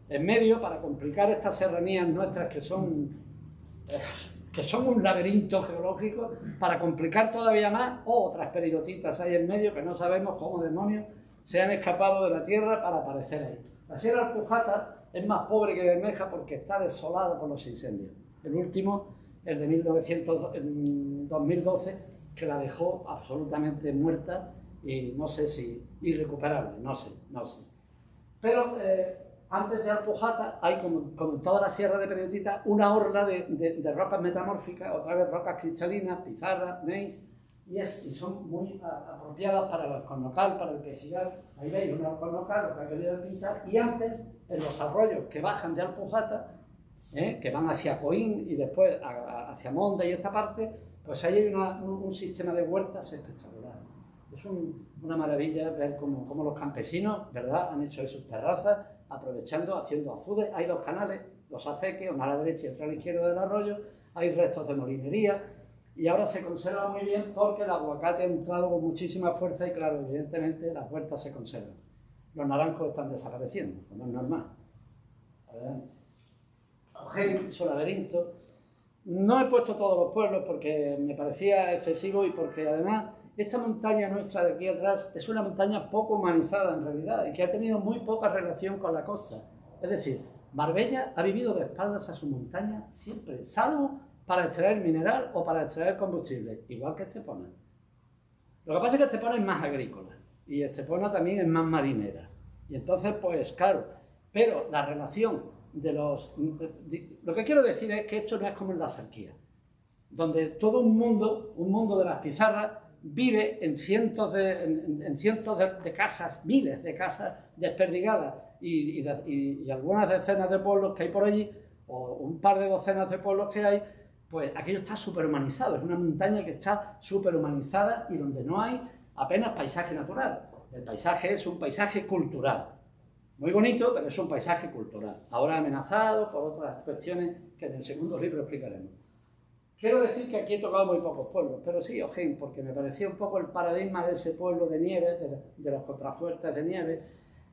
En medio, para complicar estas serranías nuestras que son un laberinto geológico, para complicar todavía más, otras peridotitas hay en medio que no sabemos cómo demonios se han escapado de la tierra para aparecer ahí. La Sierra Alpujata es más pobre que Bermeja porque está desolada por los incendios. El último, el de 2012, que la dejó absolutamente muerta y no sé si irrecuperable, no sé. Pero antes de Alpujata hay, como en toda la sierra de Periodita, una orla de rocas metamórficas, otra vez rocas cristalinas, pizarra, gneiss, y son muy apropiadas para el alcornocal, para el quejigal. Ahí veis un alcornocal, otra que viene a pintar, y antes, en los arroyos que bajan de Alpujata, que van hacia Coín y después hacia Monda y esta parte, pues ahí hay un sistema de huertas espectacular. Es una maravilla ver cómo los campesinos, ¿verdad?, han hecho sus terrazas, aprovechando, haciendo azudes. Hay dos canales, dos acequias, uno a la derecha y otro a la izquierda del arroyo, hay restos de molinería y ahora se conserva muy bien porque el aguacate ha entrado con muchísima fuerza y claro, evidentemente las huertas se conservan. Los naranjos están desapareciendo, como es normal. Adelante. Augen, su laberinto. No he puesto todos los pueblos porque me parecía excesivo y porque además esta montaña nuestra de aquí atrás es una montaña poco humanizada en realidad y que ha tenido muy poca relación con la costa. Es decir, Marbella ha vivido de espaldas a su montaña siempre, salvo para extraer mineral o para extraer combustible, igual que Estepona. Lo que pasa es que Estepona es más agrícola y Estepona también es más marinera. Y entonces, pues claro, pero la relación de lo que quiero decir es que esto no es como en la Sarquía, donde todo un mundo de las pizarras, vive en cientos de casas, miles de casas desperdigadas y algunas decenas de pueblos que hay por allí, o un par de docenas de pueblos que hay, pues aquello está superhumanizado. Es una montaña que está superhumanizada y donde no hay apenas paisaje natural. El paisaje es un paisaje cultural. Muy bonito, pero es un paisaje cultural. Ahora amenazado por otras cuestiones que en el segundo libro explicaremos. Quiero decir que aquí he tocado muy pocos pueblos, pero sí, Augen, porque me parecía un poco el paradigma de ese pueblo de nieve, de los contrafuertes de nieve,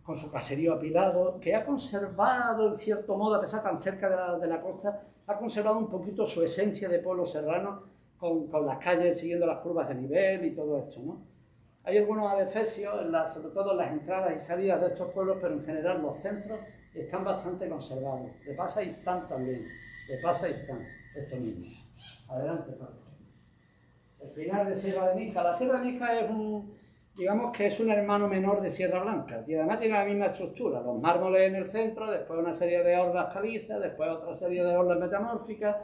con su caserío apilado, que ha conservado, en cierto modo, a pesar tan cerca de la costa, ha conservado un poquito su esencia de pueblo serrano, con las calles siguiendo las curvas de nivel y todo esto, ¿no? Hay algunos adefesios, sobre todo en las entradas y salidas de estos pueblos, pero en general los centros están bastante conservados. Le pasa a Istán también, esto mismo. Adelante, Pablo. El final de Sierra de Mija. La Sierra de Mija es digamos que es un hermano menor de Sierra Blanca, y además tiene la misma estructura, los mármoles en el centro, después una serie de orlas calizas, después otra serie de orlas metamórficas,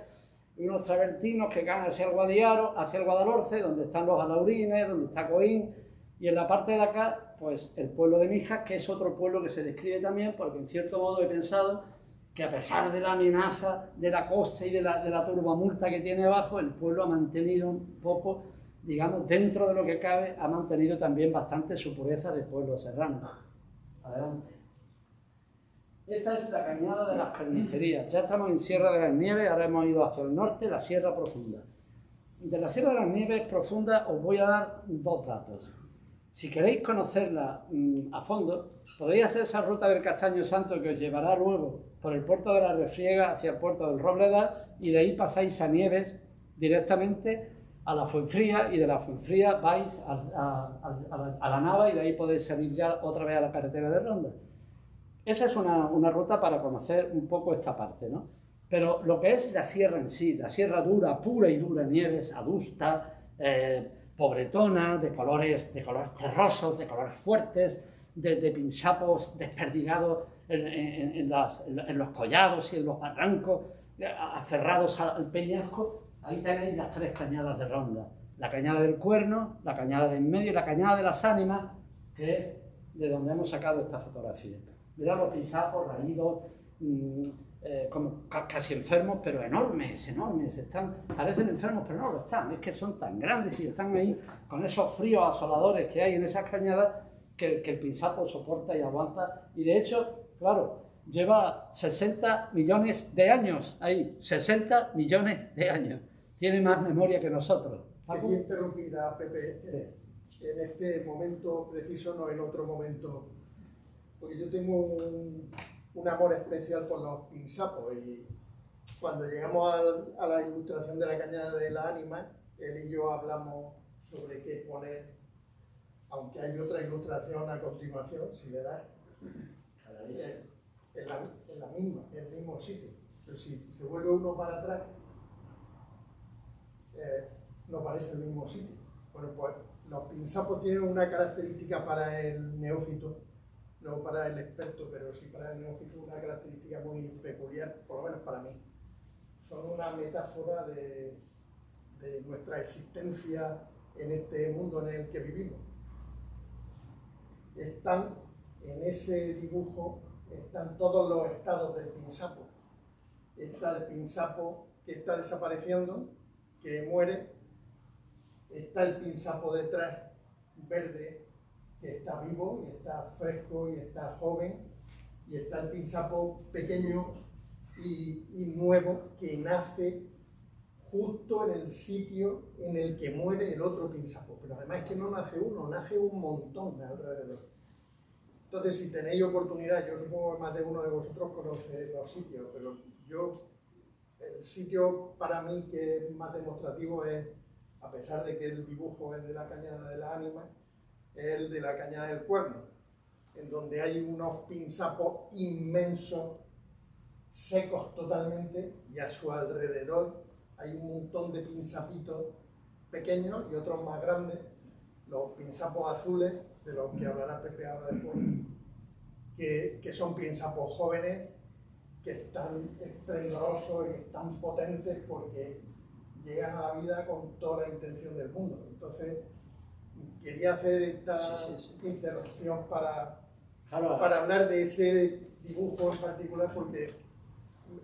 y unos travertinos que caen hacia el Guadiaro, hacia el Guadalhorce, donde están los alaurines, donde está Coín, y en la parte de acá, pues el pueblo de Mijas, que es otro pueblo que se describe también, porque en cierto modo he pensado que a pesar de la amenaza de la costa y de la turbamulta que tiene abajo, el pueblo ha mantenido un poco, digamos, dentro de lo que cabe, ha mantenido también bastante su pureza de pueblo serrano. Adelante. Esta es la cañada de las carnicerías. Ya estamos en Sierra de las Nieves, ahora hemos ido hacia el norte, la Sierra Profunda. De la Sierra de las Nieves Profunda os voy a dar dos datos. Si queréis conocerla a fondo, podéis hacer esa ruta del Castaño Santo que os llevará luego por el puerto de la Refriega hacia el puerto del Robledal, y de ahí pasáis a Nieves directamente a la Fuenfría, y de la Fuenfría vais a la Nava, y de ahí podéis salir ya otra vez a la carretera de Ronda. Esa es una ruta para conocer un poco esta parte, ¿no? Pero lo que es la sierra en sí, la sierra dura, pura y dura, Nieves, adusta, pobretona, de colores terrosos, de colores fuertes, de pinsapos desperdigados en los collados y en los barrancos, aferrados al peñasco. Ahí tenéis las tres cañadas de Ronda: la cañada del Cuerno, la cañada de en medio y la cañada de las Ánimas, que es de donde hemos sacado esta fotografía. Mirad los pinsapos raídos, como casi enfermos, pero enormes, parecen enfermos, pero no lo están, es que son tan grandes y están ahí con esos fríos asoladores que hay en esas cañadas que el pinsapo soporta y aguanta, y de hecho, claro, lleva 60 millones de años ahí, 60 millones de años, tiene más memoria que nosotros. Quería interrumpir a Pepe en este momento preciso, no en otro momento, porque yo tengo un amor especial por los pinsapos, y cuando llegamos a la ilustración de la cañada de la Ánima, él y yo hablamos sobre qué poner, aunque hay otra ilustración a continuación, si le das, en el mismo sitio. Pero si se vuelve uno para atrás, no parece el mismo sitio. Bueno, pues los pinsapos tienen una característica para el neófito, no para el experto, pero sí para el neófito, una característica muy peculiar, por lo menos para mí. Son una metáfora de nuestra existencia en este mundo en el que vivimos. Están en ese dibujo, están todos los estados del pinsapo. Está el pinsapo que está desapareciendo, que muere. Está el pinsapo detrás, verde, que está vivo y está fresco y está joven, y está el pinsapo pequeño y nuevo que nace justo en el sitio en el que muere el otro pinsapo. Pero además es que no nace uno, nace un montón alrededor. Entonces, si tenéis oportunidad, yo supongo que más de uno de vosotros conoce los sitios, pero el sitio para mí que es más demostrativo es, a pesar de que el dibujo es de la cañada de la Ánima, es el de la cañada del Cuerno, en donde hay unos pinsapos inmensos, secos totalmente, y a su alrededor hay un montón de pinsapitos pequeños y otros más grandes, los pinsapos azules, de los que hablará Pepe ahora después, que son pinsapos jóvenes, que están esplendorosos y están potentes porque llegan a la vida con toda la intención del mundo. Entonces, quería hacer esta interrupción para hablar de ese dibujo en particular, porque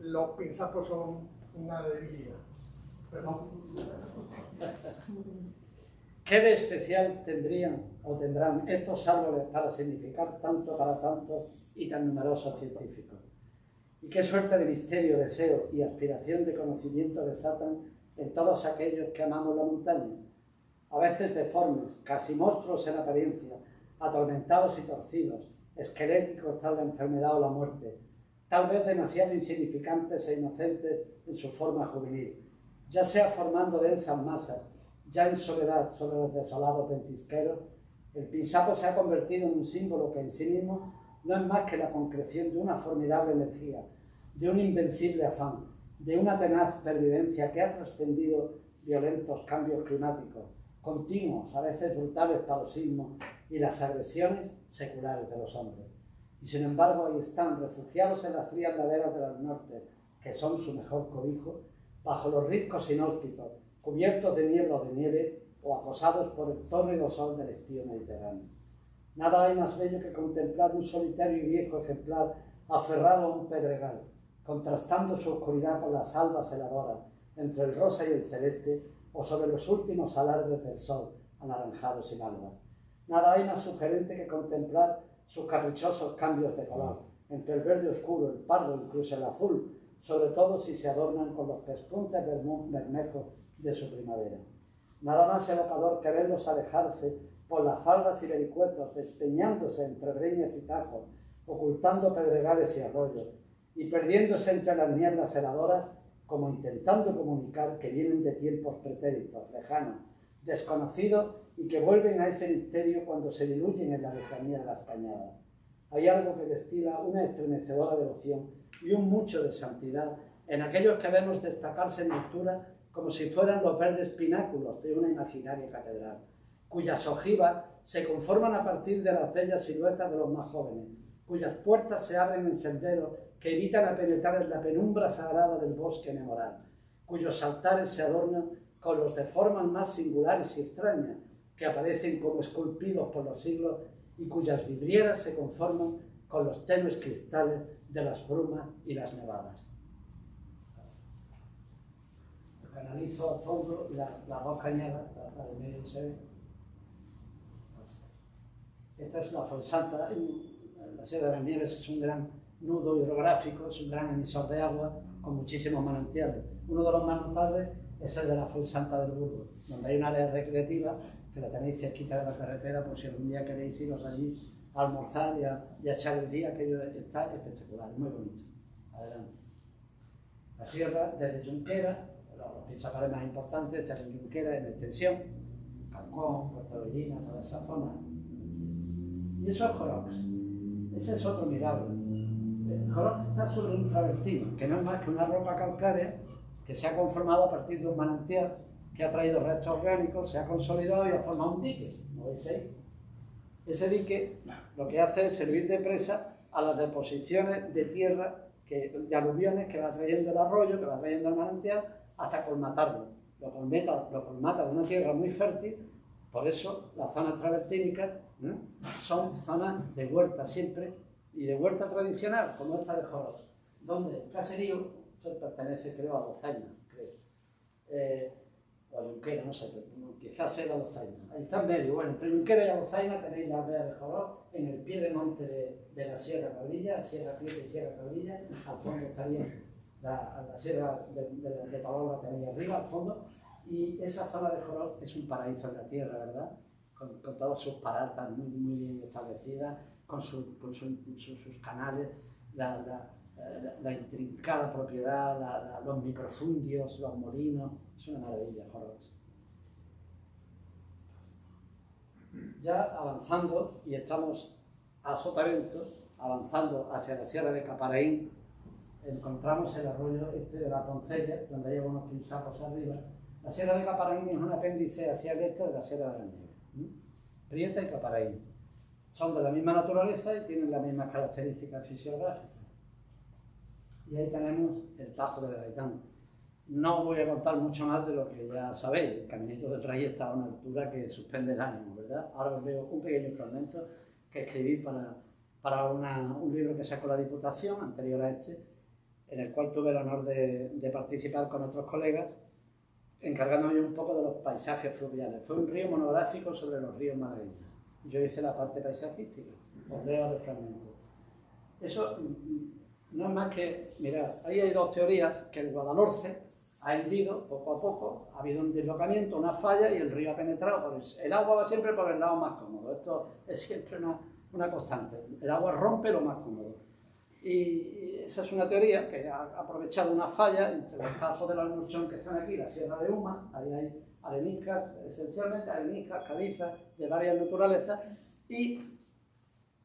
los pinsapos son una debilidad. Perdón. ¿Qué de especial tendrían o tendrán estos árboles para significar tanto para tantos y tan numerosos científicos? ¿Y qué suerte de misterio, deseo y aspiración de conocimiento desatan en todos aquellos que amamos la montaña? A veces deformes, casi monstruos en apariencia, atormentados y torcidos, esqueléticos tal la enfermedad o la muerte, tal vez demasiado insignificantes e inocentes en su forma juvenil, ya sea formando densas masas, ya en soledad sobre los desolados ventisqueros. El pinsapo se ha convertido en un símbolo que en sí mismo no es más que la concreción de una formidable energía, de un invencible afán, de una tenaz pervivencia que ha trascendido violentos cambios climáticos, continuos, a veces brutales paroxismos y las agresiones seculares de los hombres. Y sin embargo ahí están, refugiados en las frías laderas del norte, que son su mejor cobijo, bajo los riscos inhóspitos, cubiertos de niebla o de nieve, o acosados por el tórrido sol del estío mediterráneo. Nada hay más bello que contemplar un solitario y viejo ejemplar aferrado a un pedregal, contrastando su oscuridad con las albas heladoras, entre el rosa y el celeste, o sobre los últimos alardes del sol, anaranjados y malva. Nada hay más sugerente que contemplar sus caprichosos cambios de color, entre el verde oscuro, el pardo, incluso el azul, sobre todo si se adornan con los pespuntes bermejos de su primavera. Nada más evocador que verlos alejarse por las faldas y vericuetos, despeñándose entre breñas y tajos, ocultando pedregales y arroyos, y perdiéndose entre las nieblas heladoras, como intentando comunicar que vienen de tiempos pretéritos, lejanos, desconocidos, y que vuelven a ese misterio cuando se diluyen en la lejanía de las cañadas. Hay algo que destila una estremecedora devoción y un mucho de santidad en aquellos que vemos destacarse en altura como si fueran los verdes pináculos de una imaginaria catedral, cuyas ojivas se conforman a partir de las bellas siluetas de los más jóvenes, cuyas puertas se abren en senderos que evitan a penetrar en la penumbra sagrada del bosque nemoral, cuyos altares se adornan con los de formas más singulares y extrañas, que aparecen como esculpidos por los siglos y cuyas vidrieras se conforman con los tenues cristales de las brumas y las nevadas. Canalizo al fondo las dos cañadas, la de medio se ve. Esta es la Fuensanta, la Sierra de las Nieves es un gran nudo hidrográfico, es un gran emisor de agua con muchísimos manantiales. Uno de los más notables es el de la Fuensanta del Burgo, donde hay un área recreativa que la tenéis cerquita de la carretera por si algún día queréis iros allí a almorzar y a echar el día, aquello está espectacular, muy bonito. Adelante. La sierra desde Junquera, los principales más importantes están en Junquera, en extensión, Cancón, Puerto Bellina, toda esa zona. Y eso es Jorox. Ese es otro milagro. Jorox está sobre un travertino, que no es más que una roca calcárea que se ha conformado a partir de un manantial que ha traído restos orgánicos, se ha consolidado y ha formado un dique. ¿No veis ahí? Ese dique lo que hace es servir de presa a las deposiciones de tierra, de aluviones que va trayendo el arroyo, que va trayendo el manantial, hasta colmatarlo. Lo colmata de una tierra muy fértil. Por eso las zonas travertínicas son zonas de huerta siempre, y de huerta tradicional, como esta de Jorox, donde el caserío pertenece, creo, a Dozaina, o a Junquera, no sé, pero quizás sea la Dozaina. Ahí está en medio. Bueno, entre Junquera y Dozaina tenéis la aldea de Jorox, en el pie de monte de la Sierra Cabrilla, Sierra Prieta y Sierra Cabrilla. Al fondo estaría la Sierra de Pavón, la tenéis arriba, al fondo. Y esa zona de Jorox es un paraíso en la tierra, ¿verdad? Con todas sus paratas muy bien establecidas, con sus canales, la intrincada propiedad, los microfundios, los molinos. Es una maravilla, Jorox. Ya avanzando, y estamos a Sotavento, avanzando hacia la Sierra de Caparaín, encontramos el arroyo este de la Poncella, donde hay unos pinsapos arriba. La Sierra de Caparaín es un apéndice hacia el este de la Sierra de las Nieves. Prieta y Caparaín. Son de la misma naturaleza y tienen las mismas características fisiográficas. Y ahí tenemos el Tajo de Gaitán. No voy a contar mucho más de lo que ya sabéis. El Caminito del Rey está a una altura que suspende el ánimo, ¿verdad? Ahora os leo un pequeño fragmento que escribí para un libro que sacó la Diputación, anterior a este, en el cual tuve el honor de participar con otros colegas, encargándome un poco de los paisajes fluviales. Fue un río monográfico sobre los ríos malagueños. Yo hice la parte paisajística. Os leo el fragmento. Eso no es más que, mirad, ahí hay dos teorías, que el Guadalhorce ha hendido poco a poco, ha habido un deslocamiento, una falla y el río ha penetrado. El agua va siempre por el lado más cómodo. Esto es siempre una constante. El agua rompe lo más cómodo. Y esa es una teoría que ha aprovechado una falla entre los tajos de la Almorchón que están aquí, la Sierra de Uma, ahí hay areniscas, esencialmente areniscas, calizas de varias naturalezas, y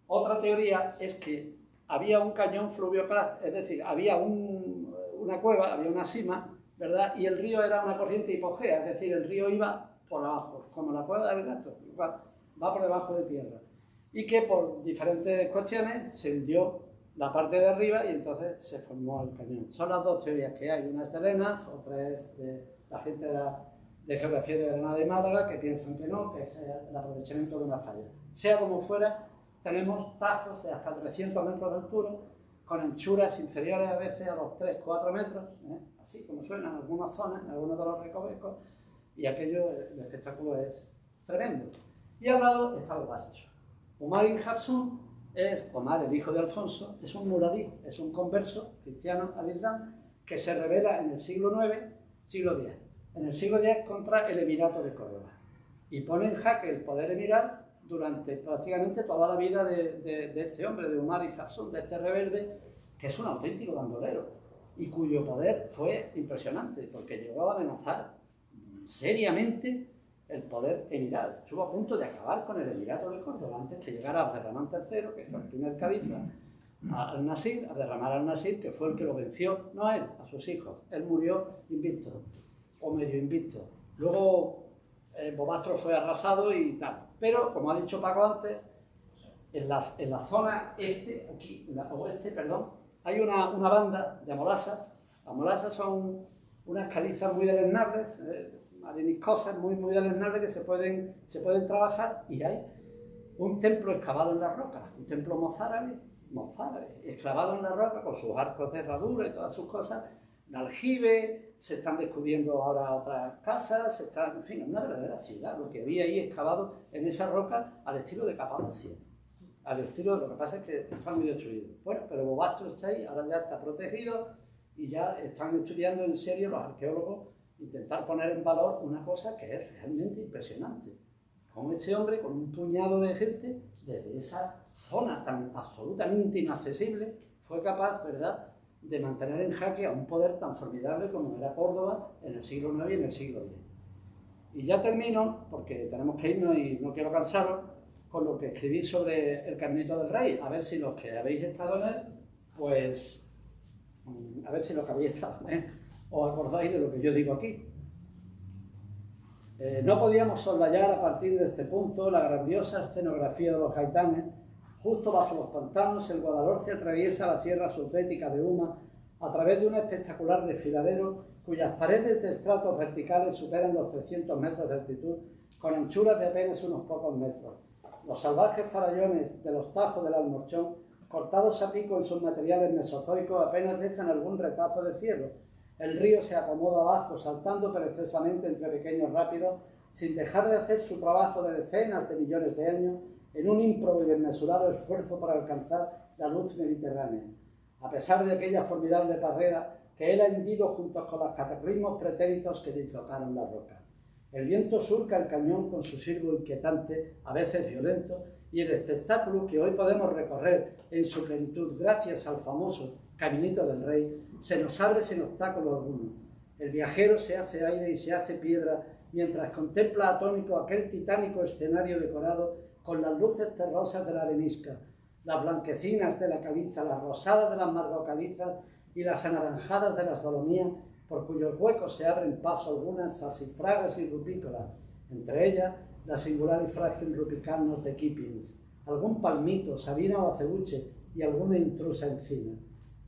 otra teoría es que había un cañón fluvioclast, es decir, había una cueva, había una sima, ¿verdad? Y el río era una corriente hipogea, es decir, el río iba por abajo, como la cueva del gato, va por debajo de tierra. Y que por diferentes cuestiones se hundió la parte de arriba y entonces se formó el cañón. Son las dos teorías que hay, una es de Lenaz, otra es de la gente de Geografía de Granada y Málaga, que piensan que no, que es el aprovechamiento de una falla. Sea como fuera, tenemos tajos de hasta 300 metros de altura, con anchuras inferiores a veces a los 3-4 metros, así como suena en algunas zonas, en algunos de los recovecos, y aquello, el espectáculo es tremendo. Y al lado está Bobastro. Omar ibn Hafsun es, Omar, el hijo de Alfonso, es un muradí, es un converso cristiano al Islam que se revela en el siglo IX, siglo X, en el siglo X contra el Emirato de Córdoba. Y pone en jaque el poder emiral durante prácticamente toda la vida de este hombre, de Omar ibn Hafsun, de este rebelde, que es un auténtico bandolero y cuyo poder fue impresionante, porque llegó a amenazar seriamente el poder emiral. Estuvo a punto de acabar con el Emirato de Córdoba antes que llegara Abderramán III, que fue el primer califa, al-Nasir, Abderramán al-Nasir, que fue el que lo venció, no a él, a sus hijos. Él murió invicto, o medio invicto. Luego Bobastro fue arrasado y tal. Pero, como ha dicho Paco antes, en la zona este, aquí, en la oeste, perdón, hay una banda de molasas. Las molasas son unas calizas muy deleznables, areniscosas muy deleznables que se pueden trabajar, y hay un templo excavado en la roca, un templo mozárabe, excavado en la roca con sus arcos de herradura y todas sus cosas, un aljibe, se están descubriendo ahora otras casas, en fin, es una verdadera ciudad, lo que había ahí excavado en esa roca al estilo de Capadocia. Al estilo, lo que pasa es que está muy destruido. Bueno, pero Bobastro está ahí, ahora ya está protegido y ya están estudiando en serio los arqueólogos intentar poner en valor una cosa que es realmente impresionante. Como este hombre, con un puñado de gente, desde esa zona tan absolutamente inaccesible, fue capaz, ¿verdad?, de mantener en jaque a un poder tan formidable como era Córdoba en el siglo IX y en el siglo X. Y ya termino, porque tenemos que irnos y no quiero cansaros, con lo que escribí sobre el Caminito del Rey. A ver si los que habéis estado en él, pues, a ver si los que habéis estado en él os acordáis de lo que yo digo aquí. No podíamos soslayar a partir de este punto la grandiosa escenografía de los gaitanes. Justo bajo los pantanos, el Guadalhorce atraviesa la sierra subbética de Uma a través de un espectacular desfiladero cuyas paredes de estratos verticales superan los 300 metros de altitud, con anchuras de apenas unos pocos metros. Los salvajes farallones de los tajos del Almorchón, cortados a pico en sus materiales mesozoicos, apenas dejan algún retazo de cielo. El río se acomoda abajo, saltando perezosamente entre pequeños rápidos, sin dejar de hacer su trabajo de decenas de millones de años, en un ímprobo y desmesurado esfuerzo para alcanzar la luz mediterránea. A pesar de aquella formidable barrera que él ha hendido junto con los cataclismos pretéritos que dislocaron la roca. El viento surca el cañón con su silbo inquietante, a veces violento, y el espectáculo que hoy podemos recorrer en su plenitud gracias al famoso Caminito del Rey se nos abre sin obstáculo alguno. El viajero se hace aire y se hace piedra mientras contempla atónito aquel titánico escenario decorado con las luces terrosas de la arenisca, las blanquecinas de la caliza, las rosadas de las margocalizas y las anaranjadas de las dolomías, por cuyos huecos se abren paso algunas sasifragas y rupícolas, entre ellas la singular y frágil rupicanos de Kippings, algún palmito, sabina o acebuche y alguna intrusa encina.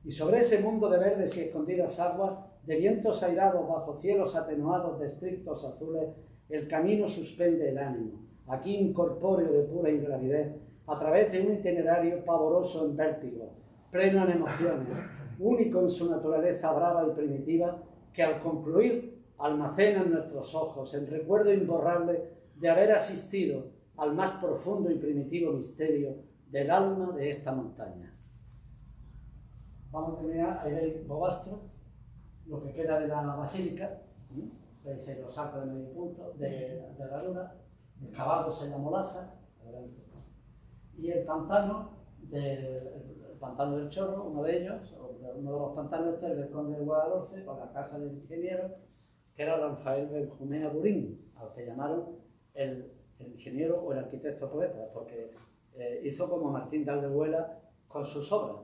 Y sobre ese mundo de verdes y escondidas aguas, de vientos airados bajo cielos atenuados de estrictos azules, el camino suspende el ánimo, aquí incorpóreo de pura ingravidez, a través de un itinerario pavoroso en vértigo, pleno en emociones, único en su naturaleza brava y primitiva, que al concluir almacena en nuestros ojos el recuerdo imborrable de haber asistido al más profundo y primitivo misterio del alma de esta montaña. Vamos a terminar, ahí veis Bobastro, lo que queda de la basílica, veis ahí los arcos de medio punto de la luna, excavados en la molasa, y el pantano del Chorro, uno de ellos, uno de los pantanos del conde de Guadalhorce, con la casa del ingeniero, que era Rafael Benjumea Burín, al que llamaron el ingeniero o el arquitecto poeta, porque hizo como Martín de Aldehuela con sus obras.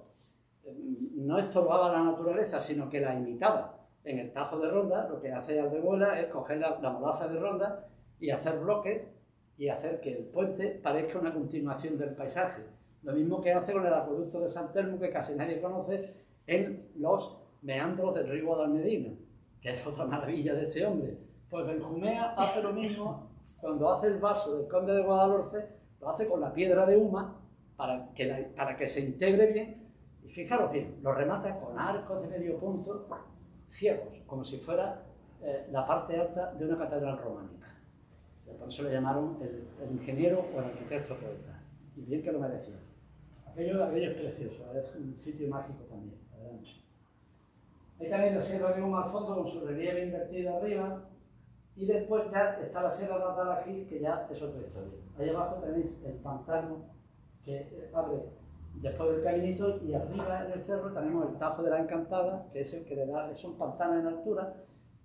No estorbaba la naturaleza, sino que la imitaba. En el Tajo de Ronda, lo que hace Aldehuela es coger la molasa de Ronda y hacer bloques y hacer que el puente parezca una continuación del paisaje. Lo mismo que hace con el acueducto de San Telmo, que casi nadie conoce, en los meandros del río Guadalmedina, que es otra maravilla de este hombre. Pues Benjumea hace lo mismo cuando hace el vaso del Conde de Guadalhorce, lo hace con la piedra de Uma para que se integre bien. Y fijaros bien, lo remata con arcos de medio punto ciegos, como si fuera la parte alta de una catedral románica. Por eso le llamaron el ingeniero o el arquitecto poeta. Y bien que lo merecía. Aquello es precioso, es un sitio mágico también. Adelante. Ahí tenéis la Sierra de Uma al fondo con su relieve invertido arriba. Y después ya está la Sierra de Atalají, que ya es otra historia. Ahí abajo tenéis el pantano que abre después del caminito, y arriba en el cerro tenemos el Tajo de la Encantada, que es el que le da, es un pantano en altura,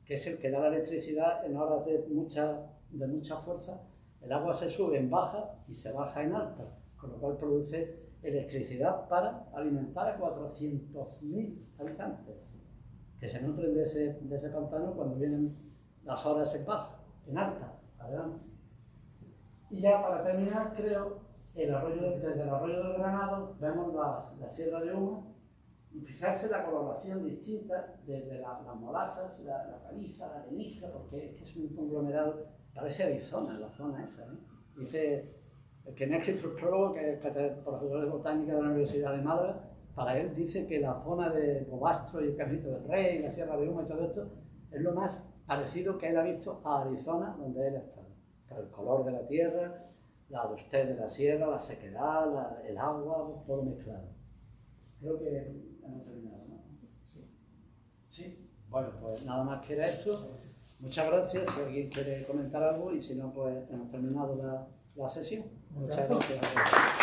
que es el que da la electricidad en horas de mucha fuerza. El agua se sube en baja y se baja en alta, con lo cual produce electricidad para alimentar a 400.000 habitantes que se nutren de ese pantano cuando vienen las horas en baja, en alta. Adelante. Y ya para terminar, creo, desde el arroyo del Granado vemos la Sierra de Uma, y fijarse la coloración distinta desde las molasas, la caliza, la arenisca, porque es un conglomerado, parece Arizona la zona esa, ¿no? Dice el que me ha escrito el prólogo, que es profesor de botánica de la Universidad de Málaga, para él dice que la zona de Bobastro y el Carrito del Rey, la Sierra de Uma y todo esto, es lo más parecido que él ha visto a Arizona, donde él ha estado. Por el color de la tierra, la adustez de la sierra, la sequedad, el agua, todo mezclado. Creo que hemos terminado, ¿no? Sí. Bueno, pues nada más que era esto. Muchas gracias. Si alguien quiere comentar algo, y si no, pues hemos terminado la sesión. Muchas gracias.